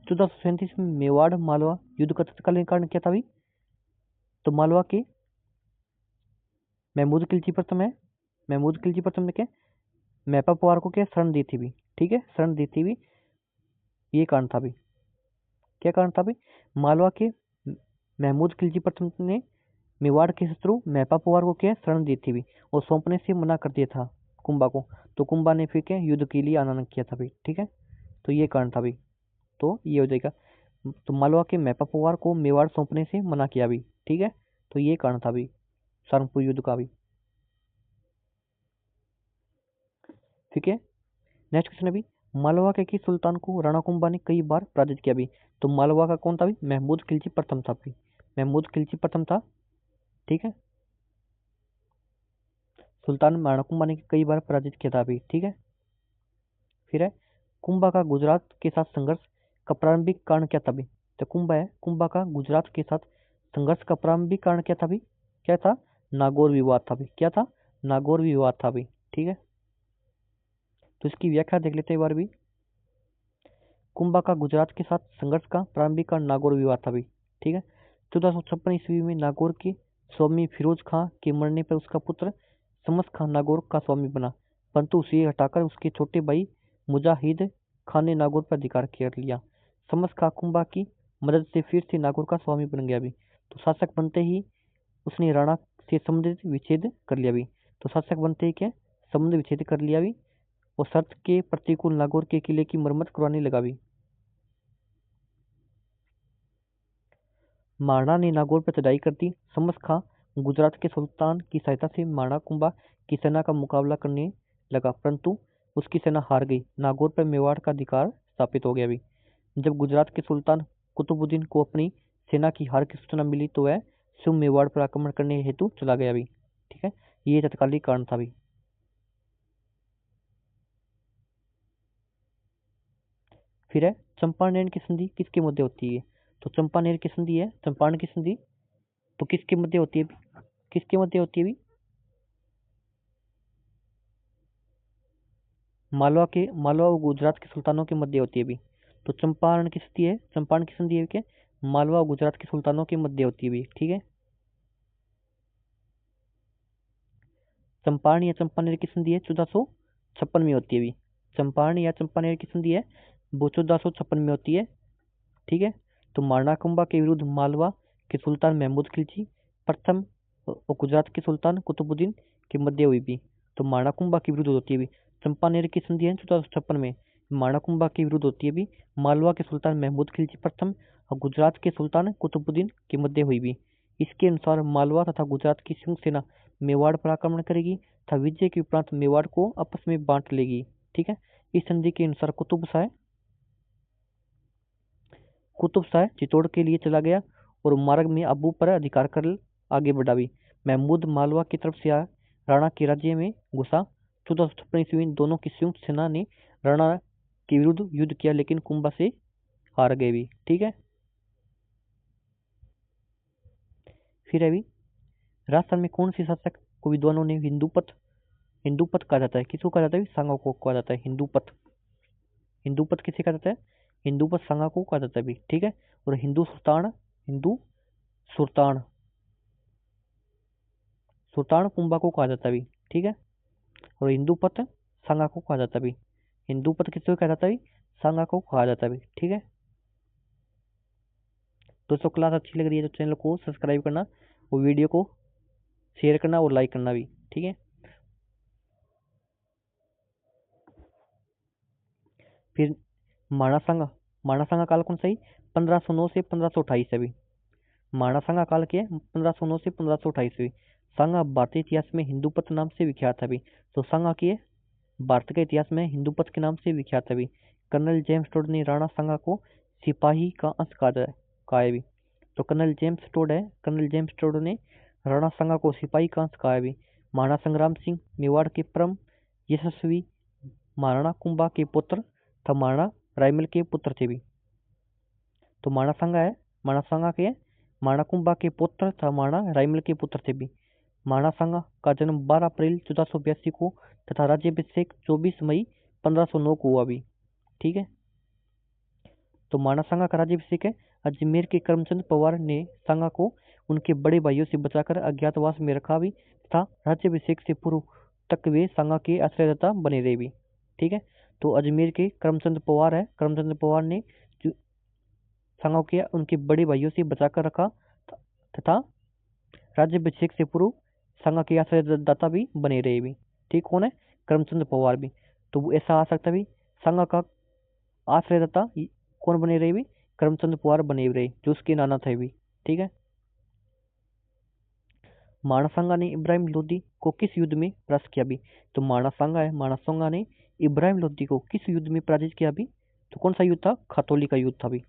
1437 में मेवाड़ मालवा युद्ध का तत्कालीन कारण क्या था अभी? तो मालवा के महमूद खिलजी प्रथम है। महमूद खिलजी प्रथम ने क्या मैपा पवार को क्या शरण दी थी भी, ठीक है, शरण दी थी भी। ये कारण था भी। क्या कारण था भी? मालवा के महमूद खिलजी प्रथम ने मेवाड़ के शत्रु महपा पवार को क्या शरण दी थी भी और सौंपने से मना कर दिया था कुंभा को। तो कुंभा ने फिर क्या युद्ध के लिए आनंद किया था भी, ठीक है। तो ये कारण था भी। तो ये हो जाएगा। तो मालवा के महपा पवार को मेवाड़ सौंपने से मना किया भी, ठीक है। तो ये कारण था भी सारंगपुर युद्ध का भी, ठीक है। नेक्स्ट क्वेश्चन अभी मालवा के किस सुल्तान को राणा कुंभा ने कई बार पराजित किया भी? तो मालवा का कौन था भी? महमूद खिलजी प्रथम था भी। महमूद खिलजी प्रथम था, ठीक है। सुल्तान राणा कुंभा ने कई बार पराजित किया था भी, ठीक है। फिर है कुंभा का गुजरात के साथ संघर्ष का प्रारंभिक कारण क्या था भी? तो कुंभा है, कुंभा का गुजरात के साथ संघर्ष का प्रारंभिक कारण क्या था भी? क्या था? नागौर विवाद था भी। क्या था? नागौर विवाद था भी, ठीक है। तो इसकी व्याख्या देख लेते हैं एक बार भी। कुंभा का गुजरात के साथ संघर्ष का प्रारंभिक कारण नागौर विवाद था भी, ठीक है। 1456 ईस्वी में नागौर के स्वामी फिरोज खां के मरने पर उसका पुत्र शमस खां नागौर का स्वामी बना, परंतु उसे हटाकर उसके छोटे भाई मुजाहिद खान ने नागौर पर अधिकार कर लिया। शमस खां कुंभा की मदद से फिर से नागौर का स्वामी बन गया भी। तो शासक बनते ही उसने राणा से संबंध विच्छेद कर लिया भी। तो शासक बनते ही क्या संबंध विच्छेद कर लिया भी और शर्त के प्रतिकूल नागौर के किले की मरम्मत करवाने लगा भी। मारना ने नागौर पर चढ़ाई कर दी। शमस खां गुजरात के सुल्तान की सहायता से मारना कुंभा की सेना का मुकाबला करने लगा, परंतु उसकी सेना हार गई। नागौर पर मेवाड़ का अधिकार स्थापित हो गया भी। जब गुजरात के सुल्तान कुतुबुद्दीन को अपनी सेना की हार की सूचना मिली तो वह स्वयं मेवाड़ पर आक्रमण करने हेतु चला गया भी, ठीक है। ये तत्कालीन कारण था भी। फिर है चंपारण की संधि किसके मध्य होती है? तो चंपानेर की संधि है, चंपारण की संधि तो किसके मध्य होती है? किसके मध्य होती है भी? मालवा और गुजरात के सुल्तानों के मध्य होती है भी। तो चंपारण की संधि है, चंपारण की संधि है क्या मालवा और गुजरात के सुल्तानों के मध्य होती है भी, ठीक है। चंपारण या चंपानेर की संधि है 1456 में होती है भी। चंपारण या चंपानेर की संधि है वो 1456 में होती है, ठीक है। तो मारणाकुंभा के विरुद्ध मालवा के सुल्तान महमूद खिलजी प्रथम और गुजरात के सुल्तान कुतुबुद्दीन के मध्य हुई भी। तो मारणाकुंभा के विरुद्ध होती है भी। चंपानेर की संधि है 1456 में मारणाकुंभा के विरुद्ध होती है भी। मालवा के सुल्तान महमूद खिलजी प्रथम और गुजरात के सुल्तान कुतुबुद्दीन के मध्य हुई भी। इसके अनुसार मालवा तथा गुजरात की संयुक्त सेना मेवाड़ पर आक्रमण करेगी तथा विजय के उपरांत मेवाड़ को आपस में बांट लेगी, ठीक है। इस संधि के अनुसार कुतुब शाह चित्तौड़ के लिए चला गया और मार्ग में अबू पर अधिकार कर आगे बढ़ा भी। महमूद मालवा की तरफ से राणा के राज्य में घुसा। 1456 में दोनों की संयुक्त सेना ने राणा के विरुद्ध युद्ध किया, लेकिन कुंभा से हार गए भी, ठीक है। फिर अभी राजस्थान में कौन से शासक को विद्वानों ने हिंदू पथ हिंदूपत कहा जाता है। किसको कहा जाता है? सांगा को कहा जाता है हिंदूपत। हिंदूपत किसे कहा जाता है? हिंदूपत सांगा को कहा जाता है भी, ठीक है। और हिंदू सुल्तान, हिंदू सुल्तान, सुल्तान कुंभा को कहा जाता है भी, ठीक है। और हिंदूपत सांगा को कहा जाता है भी। हिंदूपत किसको कहा जाता है भी? सांगा को कहा जाता है भी, ठीक है। दोस्तों क्लास अच्छी लग रही है तो चैनल को सब्सक्राइब करना और वीडियो को शेयर करना और लाइक करना भी, ठीक है। फिर माणासांगा, माणासांगा काल कौन सा ही? 1509 से 1528 है भी। माणासांगा काल के 1509 से 1528 भी। सांगा भारतीय इतिहास में हिंदूपत नाम से विख्यात है भी। तो सांगा की भारत के इतिहास में हिंदूपत के नाम से विख्यात है भी। कर्नल जेम्स टोड ने राणा सांगा को सिपाही का अंश कहा है भी। तो कर्नल जेम्स टोड है, कर्नल जेम्स टोड ने राणा सांगा को सिपाही का अंश कहा है भी। महाराणा संग्राम सिंह मेवाड़ के परम यशस्वी महाराणा कुंभा के पुत्र तथा महाराणा रायमल के पुत्र थे भी। तो महाराणा सांगा है, महाराणा सांगा के महाराणा कुंभा के पुत्र तथा महाराणा रायमल के पुत्र थे भी। महाराणा सांगा का जन्म 12 अप्रैल 1482 को तथा राज्याभिषेक 24 मई 1509 को हुआ भी, ठीक है। तो महाराणा सांगा का राज्याभिषेक है। अजमेर के करमचंद पवार ने सांगा को उनके बड़े भाइयों से बचाकर अज्ञातवास में रखा भी तथा राज्याभिषेक से पूर्व तक वे सांगा के आश्रयदाता बने रहे भी, ठीक है। तो अजमेर के करमचंद पवार है, करमचंद पवार ने सांगा के उनके बड़े भाइयों से बचाकर रखा तथा राज्याभिषेक से पूर्व सांगा के आश्रयदाता भी बने रहे भी, ठीक। कौन है? करमचंद पवार भी। तो वो ऐसा आ सकता भी सांगा का आश्रयदाता कौन बने रहे भी? करमचंद पवार बने रहे, जो उसके नाना थे भी, ठीक है। महाराणा सांगा ने इब्राहिम लोदी को किस युद्ध में परास्त किया भी? तो महाराणा सांगा है, महाराणा सांगा ने इब्राहिम लोदी को किस युद्ध में पराजित किया भी? तो कौन सा युद्ध था? खातौली का युद्ध था भी।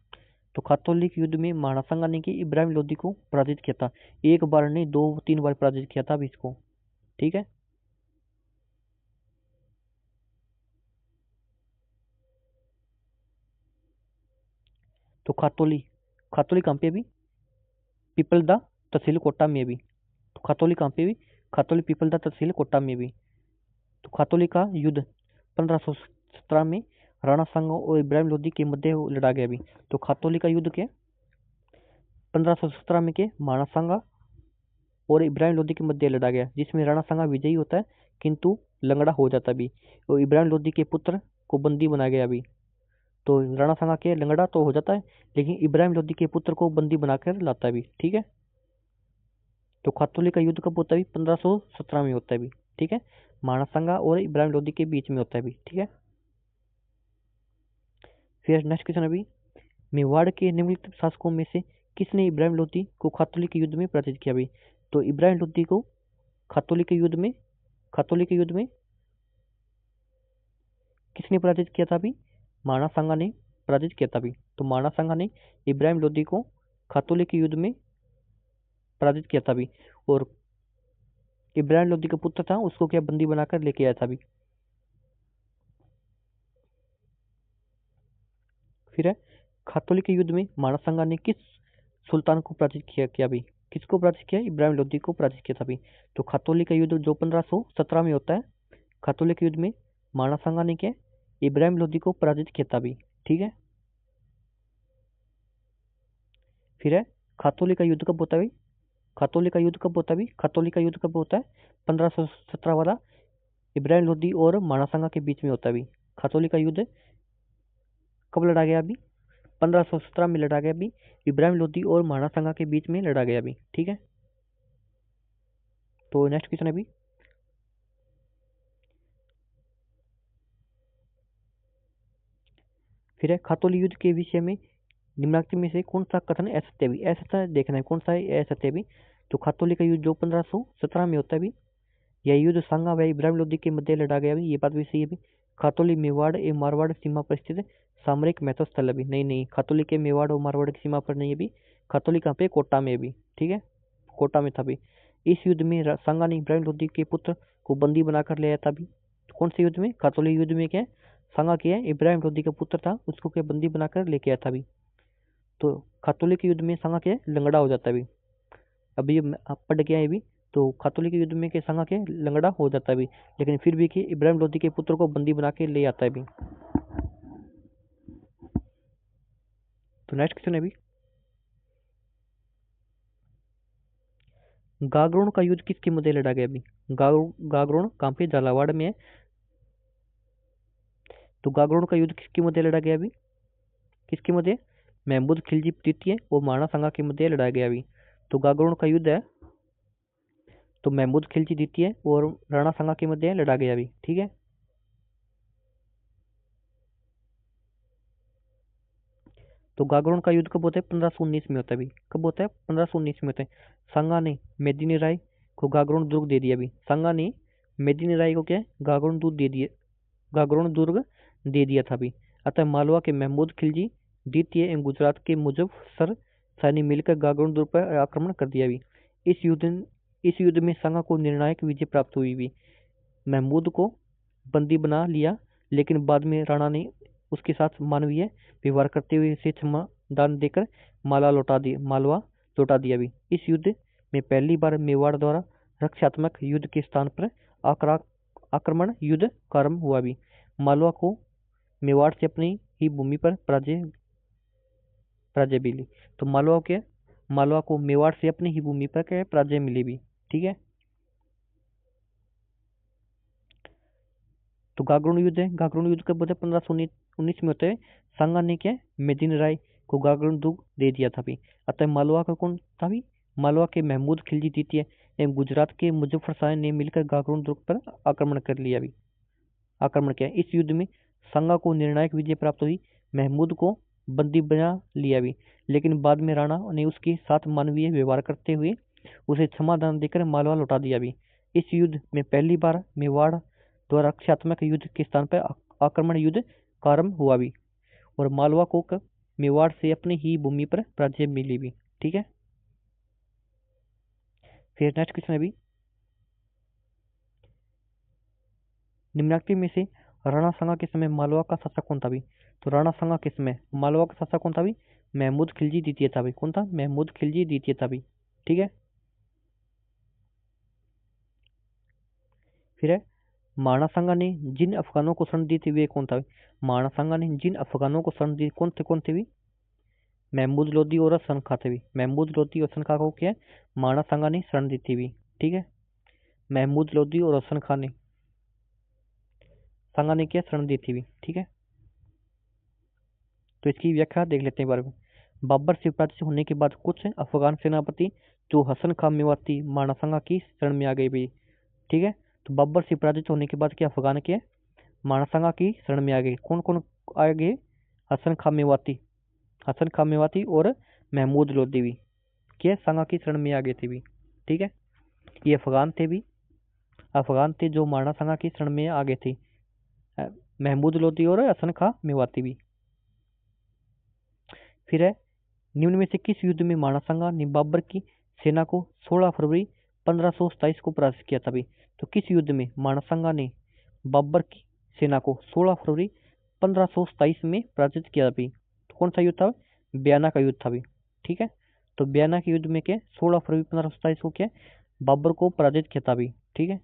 तो खातौली के युद्ध में महाराणा सांगा ने इब्राहिम लोदी को पराजित किया था। एक बार नहीं, 2-3 बार पराजित किया था अभी इसको, ठीक है। तो खातौली, खातौली कहाँ पे भी? पिपलदा तहसील कोटा में भी। तो खातौली कहाँ पे भी? खातौली पिपलदा तहसील कोटा में भी। तो खातौली का युद्ध 1517 में राणा सांगा और इब्राहिम लोदी के मध्य लड़ा गया भी। तो खातौली का युद्ध के 1517 में के महाराणा सांगा और इब्राहिम लोदी के मध्य लड़ा गया, जिसमें राणा सांगा विजयी होता है किंतु लंगड़ा हो जाता भी और इब्राहिम लोदी के पुत्र को बंदी बना गया भी। तो राणा सांगा के लंगड़ा तो हो जाता है लेकिन इब्राहिम लोदी के पुत्र को बंदी बनाकर लाता भी, ठीक है। तो खातौली का युद्ध कब होता है? 1517 में होता है भी, ठीक है। महाराणा सांगा और इब्राहिम लोदी के बीच में होता है भी, ठीक है। फिर नेक्स्ट क्वेश्चन अभी, मेवाड़ के निम्नलिखित शासकों में से किसने इब्राहिम लोदी को खातौली के युद्ध में पराजित किया भी? तो इब्राहिम लोदी को खातौली के युद्ध में, खातौली के युद्ध में किसने पराजित किया था भी? महाराणा सांगा ने पराजित किया था भी। तो महाराणा सांगा ने इब्राहिम लोदी को खातौली के युद्ध में पराजित किया था भी और इब्राहिम लोदी का पुत्र था उसको क्या बंदी बनाकर लेके आया था भी। फिर है खातौली के युद्ध में महाराणा सांगा ने किस सुल्तान को पराजित किया भी? किसको पराजित किया? इब्राहिम लोदी को पराजित किया था भी। तो खातौली का युद्ध जो 1517 में होता है, खातौली के युद्ध में महाराणा सांगा ने क्या इब्राहिम लोदी को पराजित किया था भी, ठीक है। फिर है खातौली का युद्ध कब होता है? खातौली का युद्ध कब होता है? खातौली का युद्ध कब होता है? 1517 वाला इब्राहिम लोदी और महाराणा सांगा के बीच में होता है। खातौली का युद्ध कब लड़ा गया अभी? 1517 में लड़ा गया अभी, इब्राहिम लोदी और महाराणा सांगा के बीच में लड़ा गया अभी, ठीक है। तो नेक्स्ट क्वेश्चन अभी, फिर है खातौली युद्ध के विषय में निम्नलिखित में से कौन सा कथन असत्य है भी? असत्य देखना है कौन सा है असत्य है भी। तो खातौली का युद्ध जो 1517 में होता है भी, यह युद्ध सांगा व इब्राहिम लोदी के मध्य लड़ा गया भी, ये बात भी सही है भी। खातौली मेवाड़ एवं मारवाड़ सीमा पर स्थित सामरिक महत्व स्थल है भी, नहीं नहीं, खातौली के मेवाड़ और मारवाड़ की सीमा पर नहीं है भी। खातौली कहाँ पे? कोटा में भी, ठीक है, कोटा में था भी। इस युद्ध में सांगा ने इब्राहिम लोदी के पुत्र को बंदी बनाकर ले आया था भी। कौन से युद्ध में? खातौली युद्ध में क्या सांगा क्या इब्राहिम लोदी का पुत्र था उसको क्या बंदी बनाकर लेके आया था भी। तो खातौली के युद्ध में सांगा क्या लंगड़ा हो जाता है भी। अभी आप पढ़ के आए भी तो खातूली के युद्ध में के संगा के लंगड़ा हो जाता है भी, लेकिन फिर भी कि इब्राहिम लोदी के पुत्र को बंदी बना के ले आता है भी। तो नेक्स्ट क्वेश्चन है भी, गागरोन का युद्ध किसके मध्य लड़ा गया अभी? गागरोन कहाँ पे? झालावाड़ में है। तो गागरोन का युद्ध किसके मध्य लड़ा गया अभी? किसके मध्य? महमूद खिलजी द्वितीय और महाराणा सांगा के मध्य लड़ा गया अभी। तो गागरोन का युद्ध है तो महमूद खिलजी द्वितीय और राणा सांगा के मध्य लड़ा गया अभी। ठीक है, तो गागरोन का युद्ध कब होता है? 1519 में होता है अभी। कब होता है? 1519 में होता है। सांगा ने मेदिनी राय को गागरोन दुर्ग दे दिया अभी। सांगा ने मेदिनी राय को क्या है? गागरोन दुर्ग दे दिया, गागरोन दुर्ग दे दिया था अभी। अतः मालवा के महमूद खिलजी द्वितीय एवं गुजरात के मुजफ्फर सैनी मिलकर गागरोन दुर्ग पर आक्रमण कर दिया अभी। इस युद्ध में सांगा को निर्णायक विजय प्राप्त हुई भी। महमूद को बंदी बना लिया, लेकिन बाद में राणा ने उसके साथ मानवीय व्यवहार करते हुए इसे क्षमा दान देकर मालवा लौटा दिया भी। इस युद्ध में पहली बार मेवाड़ द्वारा रक्षात्मक युद्ध के स्थान पर आक्रमण युद्ध प्रारंभ हुआ भी। मालवा को मेवाड़ से अपनी ही भूमि पर पराजय मिली। तो मालवा को मेवाड़ से अपनी ही भूमि पर क्या पराजय मिली भी। ठीक है, तो गागरोन युद्ध है। गागरोन युद्ध कब होता है? 1519 में होता है। सांगा ने क्या मेदिनी राय को गागरोन दुर्ग दे दिया था भी। अतः मालवा का कौन था भी? मालवा के महमूद खिलजी द्वितीय एवं गुजरात के मुजफ्फर शाह ने मिलकर गागरोन दुर्ग पर आक्रमण कर लिया भी। आक्रमण किया। इस युद्ध में सांगा को निर्णायक विजय प्राप्त हुई। महमूद को बंदी बना लिया भी, लेकिन बाद में राणा ने उसके साथ मानवीय व्यवहार करते हुए उसे क्षमादान देकर मालवा लौटा दिया भी। इस युद्ध में पहली बार मेवाड़ द्वारा रक्षात्मक युद्ध के स्थान पर आक्रमण युद्ध प्रारंभ हुआ भी, और मालवा को मेवाड़ से अपनी ही भूमि पर पराजय मिली भी। ठीक है, फिर नेक्स्ट क्वेश्चन है भी, निम्नलिखित में से राणा सांगा के समय मालवा का शासक कौन था भी? तो राणा सांगा के समय मालवा का शासक कौन था भी? महमूद खिलजी द्वितीय था भी। कौन था? महमूद खिलजी द्वितीय था भी। ठीक है, फिर है महाराणा सांगा ने जिन अफगानों को शरण दी थी वे कौन था? महाराणा सांगा ने जिन अफगानों को शरण दी कौन थे भी? महमूद लोदी और हसन खां थे भी। महमूद लोदी और हसन खां को क्या महाराणा सांगा ने शरण दी थी भी। ठीक है, महमूद लोदी और हसन खां ने सांगा ने क्या शरण दी थी भी। ठीक है, तो इसकी व्याख्या देख लेते हैं बारे में। बाबर से पराजित होने के बाद कुछ अफगान सेनापति जो हसन खां मेवाती महाराणा सांगा की शरण में आ गए भी। ठीक है, तो बाबर से पराजित होने के बाद क्या अफगान के महाराणा सांगा की शरण में आ गए। कौन कौन आ गए? हसन खां मेवाती और महमूद लोदी भी के सांगा की शरण में आ गए थे भी। ठीक है, ये अफगान थे जो महाराणा सांगा की शरण में आ गए थे। महमूद लोदी और हसन खां मेवाती भी। फिर है निम्न में से किस युद्ध में महाराणा सांगा ने बाबर की सेना को 16 फरवरी 1527 को पराजित किया था भी? तो किस युद्ध में महाराणा सांगा ने बाबर की सेना को 16 फरवरी 1527 में पराजित किया भी? तो कौन सा युद्ध था? बयाना का युद्ध था भी। ठीक है, तो बयाना के युद्ध में क्या 16 फरवरी 1527 को क्या बाबर को पराजित किया था भी। ठीक है,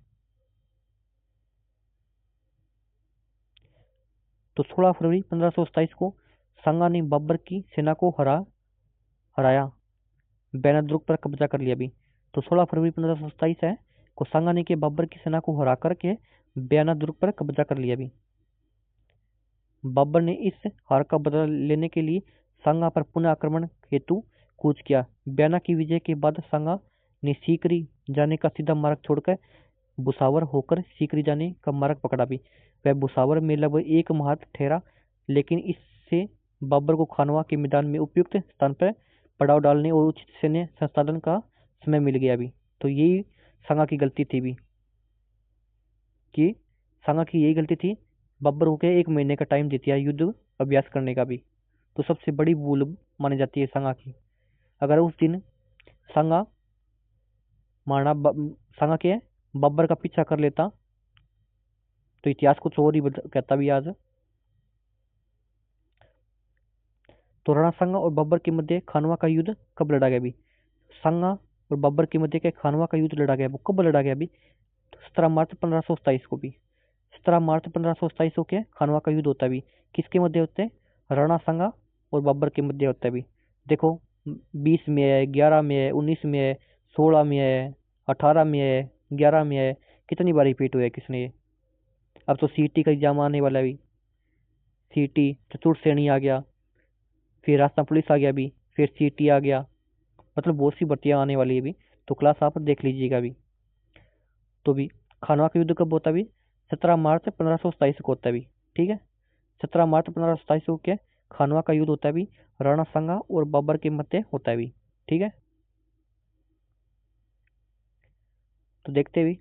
तो 16 फरवरी 1527 को सांगा ने बाबर की सेना को हराया बयाना दुर्ग पर कब्जा कर लिया भी। तो 16 फरवरी 1527 है को सांगा ने के बाबर की सेना को हरा करके बयाना दुर्ग पर कब्जा कर लिया भी। बाबर ने इस हार का बदला लेने के लिए सांगा पर पुनः आक्रमण हेतु कूच किया। बयाना की विजय के बाद सांगा ने सीकरी जाने का सीधा मार्ग छोड़कर बुसावर होकर सीकरी जाने का मार्ग पकड़ा भी। वह बुसावर में लगभग 1 माह ठहरा, लेकिन इससे बाबर को खानवा के मैदान में उपयुक्त स्थान पर पड़ाव डालने और उचित सैन्य संसाधन का समय मिल गया भी। तो यही सांगा की गलती थी भी, कि सांगा की यही गलती थी, बाबर को 1 महीने का टाइम दे दिया युद्ध अभ्यास करने का भी। तो सबसे बड़ी भूल मानी जाती है सांगा की। अगर उस दिन सांगा सांगा के बाबर का पीछा कर लेता तो इतिहास कुछ और ही कहता भी आज। तो राणा सांगा और बाबर के मध्य खानवा का युद्ध कब लड़ा गया भी? सांगा और बाबर के मध्य क्या खानवा का युद्ध लड़ा गया। वो कब लड़ा गया अभी? तो 17 मार्च 1527 को भी। 17 मार्च 1527 को क्या खानवा का युद्ध होता है अभी। किसके मध्य होता है? राणा सांगा और बाबर के मध्य होता है अभी। देखो 20 में है, 11 में है, 19 में है, 16 में है, 18 में है, 11 में है, कितनी बार रिपीट हुआ है किसने ये। अब तो सीटी का एग्जाम आने वाला है अभी। सीटी चतुर्थ श्रेणी आ गया, फिर राजस्थान पुलिस आ गया अभी, फिर सीटी आ गया। मतलब बहुत सी भर्तियां आने वाली है अभी। तो क्लास आप देख लीजिएगा अभी। तो भी खानवा का युद्ध कब होता है अभी? 17 मार्च 1527 को होता है अभी। ठीक है, 17 मार्च 1527 को क्या खानवा का युद्ध होता है अभी। राणा सांगा और बाबर के मध्य होता है अभी। ठीक है, तो देखते हैं अभी।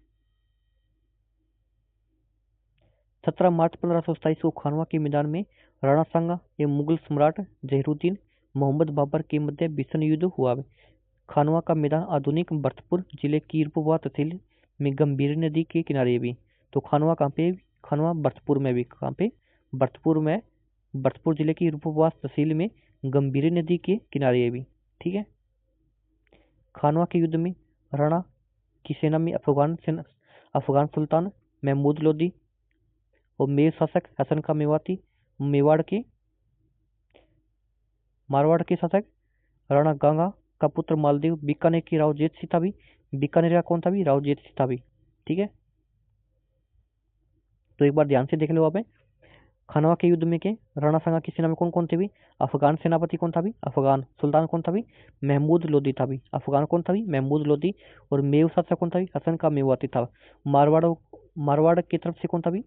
17 मार्च 1527 को खानवा के मैदान में राणा सांगा एवं मुगल सम्राट जहीरुद्दीन मोहम्मद बाबर के मध्य भीषण युद्ध हुआ। खानवा का मैदान आधुनिक भरतपुर जिले की रूपवा तहसील में गंभीर नदी के किनारे भी। तो खानवा कहाँ पे? खानवा भरतपुर में भी। कहाँ पे? भरतपुर में। भरतपुर जिले की रूपवा तहसील में गंभीर नदी के किनारे भी। ठीक है, खानवा के युद्ध में राणा की सेना में अफगान सुल्तान महमूद लोदी और मेर शासक हसन का मेवाती, मेवाड़ के मारवाड़ के शासक राणा गांगा का पुत्र मालदेव, बीकानेर की राव जेठ सिंह था भी। बीकानेर का कौन था भी? राव जेठ सिंह था भी। ठीक है, तो एक बार ध्यान से देख लो आप। खानवा के युद्ध में के राणा सांगा की सेना में कौन कौन थे भी? अफगान सेनापति कौन था भी? अफगान सुल्तान कौन था भी? महमूद लोदी था भी। अफगान कौन था भी? महमूद लोदी। और मेव शासक कौन था भी? हसन का मेवाती था। मारवाड़ मारवाड़ की तरफ से कौन था भी?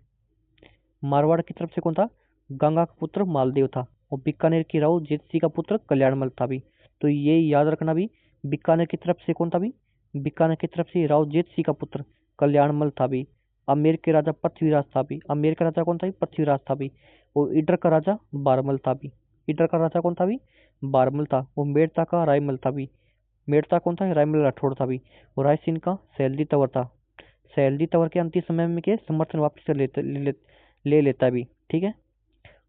मारवाड़ की तरफ से कौन था? गंगा का पुत्र मालदेव था। और बीकानेर की राव जेठ सिंह का पुत्र कल्याणमल था भी। तो ये याद रखना भी। बीकानेर की तरफ से कौन था भी? बीकानेर की तरफ से राव जेठ सिंह का पुत्र कल्याणमल था भी। आमेर के राजा पृथ्वीराज था भी। आमेर का राजा कौन था भी? पृथ्वीराज था भी। और इडर का राजा बारमल था भी। इडर का राजा कौन था भी? बारमल था। और मेड़ता का रायमल था भी। मेड़ता कौन था? रायमल राठौड़ था भी। और रायसेन का सैलजी तंवर था। सैलजी तंवर के अंतिम समय में के समर्थन वापस से ले लेता भी। ठीक है,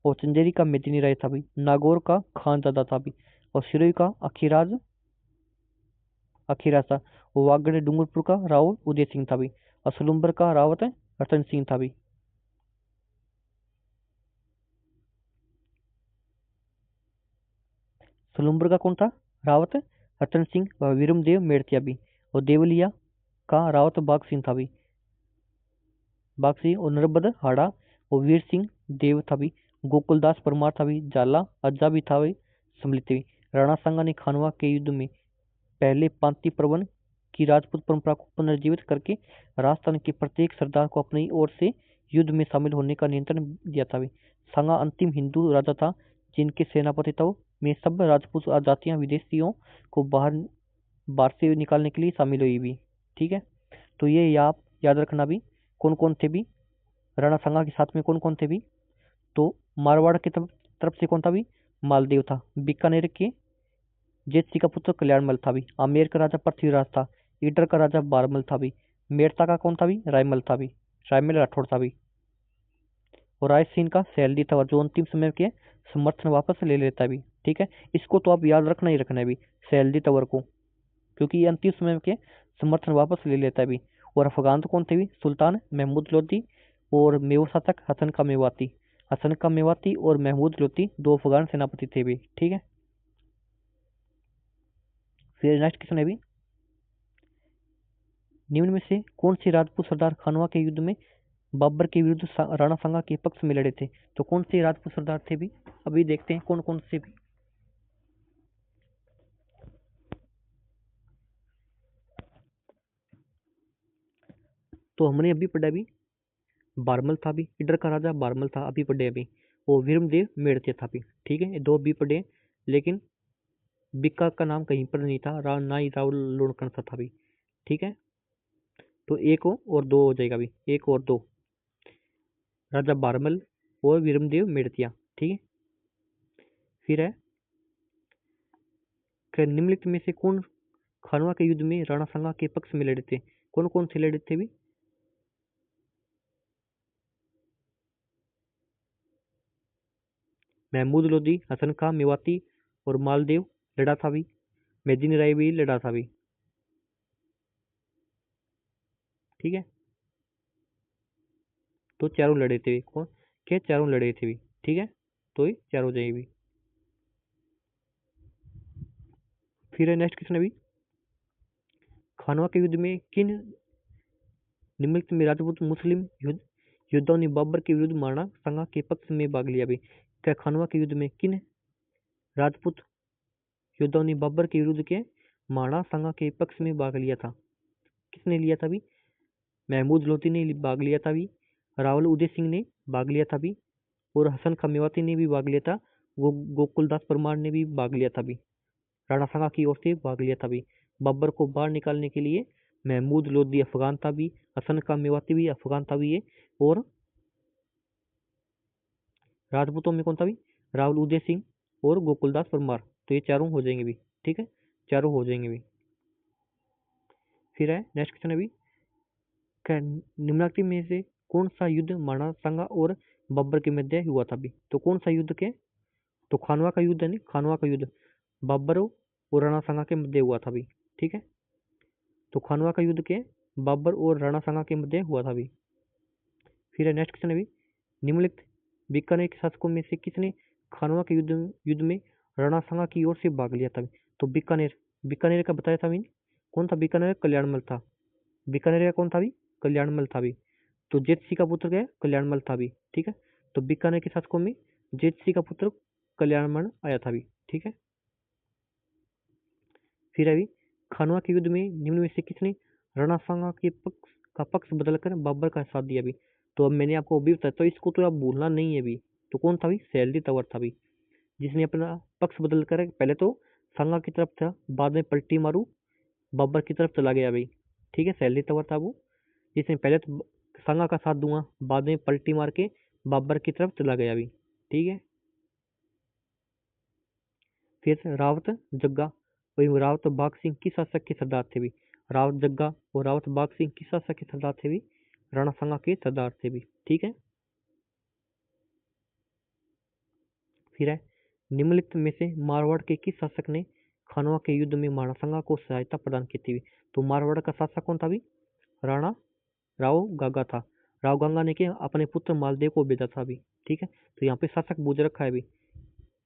और चंदेरी का मेदिनी राय था भी। नागौर का खानजादा था भी। और सिरोही का अखीराज था। और वागड़ डूंगरपुर का राव उदय सिंह था भी। और सलुम्बर का रावत रतन सिंह था भी। सलुम्बर का कौन था? रावत रतन सिंह व वीरमदेव मेड़तिया भी। और देवलिया का रावत बाग सिंह था भी। बाग सिंह और नरबद हाड़ा और वीर सिंह देव था भी। गोकुलदास परमार था भी। जाला अज्जा भी था भी, सम्मिलित भी। राणा सांगा ने खानवा के युद्ध में पहले पांति प्रवन की राजपूत परंपरा को पुनर्जीवित करके राजस्थान के प्रत्येक सरदार को अपनी ओर से युद्ध में शामिल होने का नियंत्रण दिया था भी। सांगा अंतिम हिंदू राजा था जिनके सेनापतित्व में सब राजपूत जातियां विदेशियों को बाहर से निकालने के लिए शामिल हुई भी। ठीक है, तो ये आप याद रखना भी। कौन कौन थे भी राणा सांगा के साथ में? कौन कौन थे भी? तो मारवाड़ की तरफ से कौन था भी? मालदेव था। बीकानेर के जेठ सिंह का पुत्र कल्याणमल था भी। आमेर का राजा पृथ्वीराज था। ईडर का राजा बारमल था भी। मेड़ता का कौन था भी? रायमल था भी। रायमल राठौड़ था भी। और रायसेन का सैलजी था जो अंतिम समय के समर्थन वापस ले लेता भी। ठीक है, इसको तो आप याद रखना ही रखना है भी, सैलजी तंवर को, क्योंकि ये अंतिम समय के समर्थन वापस ले लेता है भी। और अफगान तो कौन थे भी? सुल्तान महमूद लोदी और मेवा शासक हसन का मेवाती। हसन का मेवाती और महमूद लोदी दो अफगान सेनापति थे भी। ठीक है, फिर नेक्स्ट क्वेश्चन है भी, निम्न में से कौन से राजपूत सरदार खानवा के युद्ध में बाबर के विरुद्ध राणा सांगा के पक्ष में लड़े थे? तो कौन से राजपूत सरदार थे भी? अभी देखते हैं कौन कौन से भी। तो हमने अभी पढ़ा भी, बारमल था भी। इडर का राजा बारमल था, अभी पढ़े अभी। वो वीरमदेव मेड़ते था भी। ठीक है, ये दो अभी पढ़े। लेकिन बिक्का का नाम कहीं पर नहीं था, ना ही रावल लोणकण था भी। ठीक है, तो एक और दो हो जाएगा अभी, एक और दो, राजा बारमल और वीरमदेव मेड़तिया। ठीक है, फिर है कि निम्नलिखित में से कौन खानवा के युद्ध में राणा सांगा के पक्ष में लड़े थे? कौन कौन से लड़े थे भी? महमूद लोदी, हसन खां मेवाती और मालदेव लड़ा था भी। मेदिनी राय भी लड़ा था भी। ठीक है। तो चारों लड़े थे कौन के चारों लड़े थे भी, ठीक है। तो ये चारों जाएगी भी। फिर है नेक्स्ट क्वेश्चन अभी, खानवा के युद्ध में किन निम्नलिखित में राजपूत मुस्लिम योद्धाओं ने बाबर के विरुद्ध मारना संगा के पक्ष में भाग लिया भी। क्या खानवा के युद्ध में किन राजपूत योद्धाओं ने बाबर के विरुद्ध के मारना संगा के पक्ष में भाग लिया था? किसने लिया था भी? महमूद लोधी ने भाग लिया था भी, रावल उदय सिंह ने भाग लिया था भी, और हसन खां मेवाती ने भी भाग लिया था, वो गोकुलदास परमार ने भी भाग लिया था भी। राणा सांगा की ओर से भाग लिया था भी। बाबर को बाहर निकालने के लिए महमूद लोधी अफगान था भी, हसन खां मेवाती भी अफगान था भी ये, और राजपूतों में कौन था भी? रावल उदय सिंह और गोकुलदास परमार। तो ये चारों हो जाएंगे भी, ठीक है, चारों हो जाएंगे भी। फिर है नेक्स्ट क्वेश्चन अभी, निम्नलिखित में से कौन सा युद्ध राणा सांगा और बाबर के मध्य हुआ था भी? तो कौन सा युद्ध के? तो खानवा का युद्ध है नहीं, खानवा का युद्ध बाबर और राणा सांगा के मध्य हुआ था भी, ठीक है। तो खानवा का युद्ध के बाबर और राणा सांगा के मध्य हुआ था भी। फिर है नेक्स्ट क्वेश्चन अभी, निम्नलिखित बीकानेर के शासकों में से किसने खानवा के युद्ध में राणा सांगा की ओर से भाग लिया था? तो बीकानेर, बीकानेर का बताया था मैंने, कौन था बीकानेर? कल्याणमल था। बीकानेर का कौन था भी? कल्याणमल था भी। तो जेत सिंह का पुत्र क्या है? कल्याणमल था भी, ठीक है। तो बीकानेर के शासकों में जेत सिंह का पुत्र कल्याणमल आया था भी, ठीक है। फिर अभी, खानवा के युद्ध में निम्न में से किसने राणा सांगा के पक्ष बदलकर बाबर का साथ दिया भी? तो अब मैंने आपको अभी बताया, तो इसको तो आप भूलना नहीं है भी। तो कौन था भी? सैलजी तंवर था भी, जिसने अपना पक्ष बदल कर पहले तो सांगा की तरफ था, बाद में पलटी मारू बाबर की तरफ चला गया भाई, ठीक है। सैलजी तंवर था वो, जिसने पहले तो सांगा का साथ दूंगा, बाद में पलटी मार के बाबर की तरफ चला गया भी, ठीक है। फिर रावत जग्गा, वही रावत बाघ सिंह किस शासक के सरदार थे भी? रावत जग्गा और रावत बाघ सिंह किस शासक के सरदार थे भी? राणा सांगा के सरदार थे भी, ठीक है। फिर है, निम्नलिखित में से मारवाड़ के किस शासक ने खानवा के युद्ध में राणा सांगा को सहायता प्रदान की थी? तो मारवाड़ का शासक कौन था भी? राणा राव गागा था। राव गांगा ने क्या अपने पुत्र मालदेव को भेजा था भी, ठीक है। तो यहाँ पे शासक बूझ रखा है भी,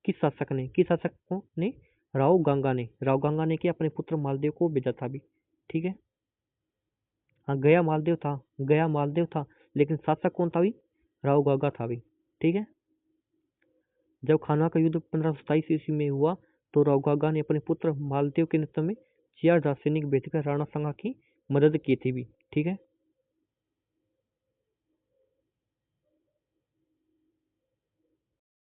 किस शासक ने, किस शासक को ने? राव गांगा ने, राव गांगा ने क्या अपने पुत्र मालदेव को भेजा था भी, ठीक है। हाँ, गया मालदेव था, गया मालदेव था, लेकिन शासक कौन था भी? राव गागा था भी, ठीक है। जब खानवा का युद्ध 1527 ईस्वी में हुआ तो राव गागा ने अपने पुत्र मालदेव के नेतृत्व में 4000 सैनिक भेजकर राणा सांगा की मदद की थी भी, ठीक है।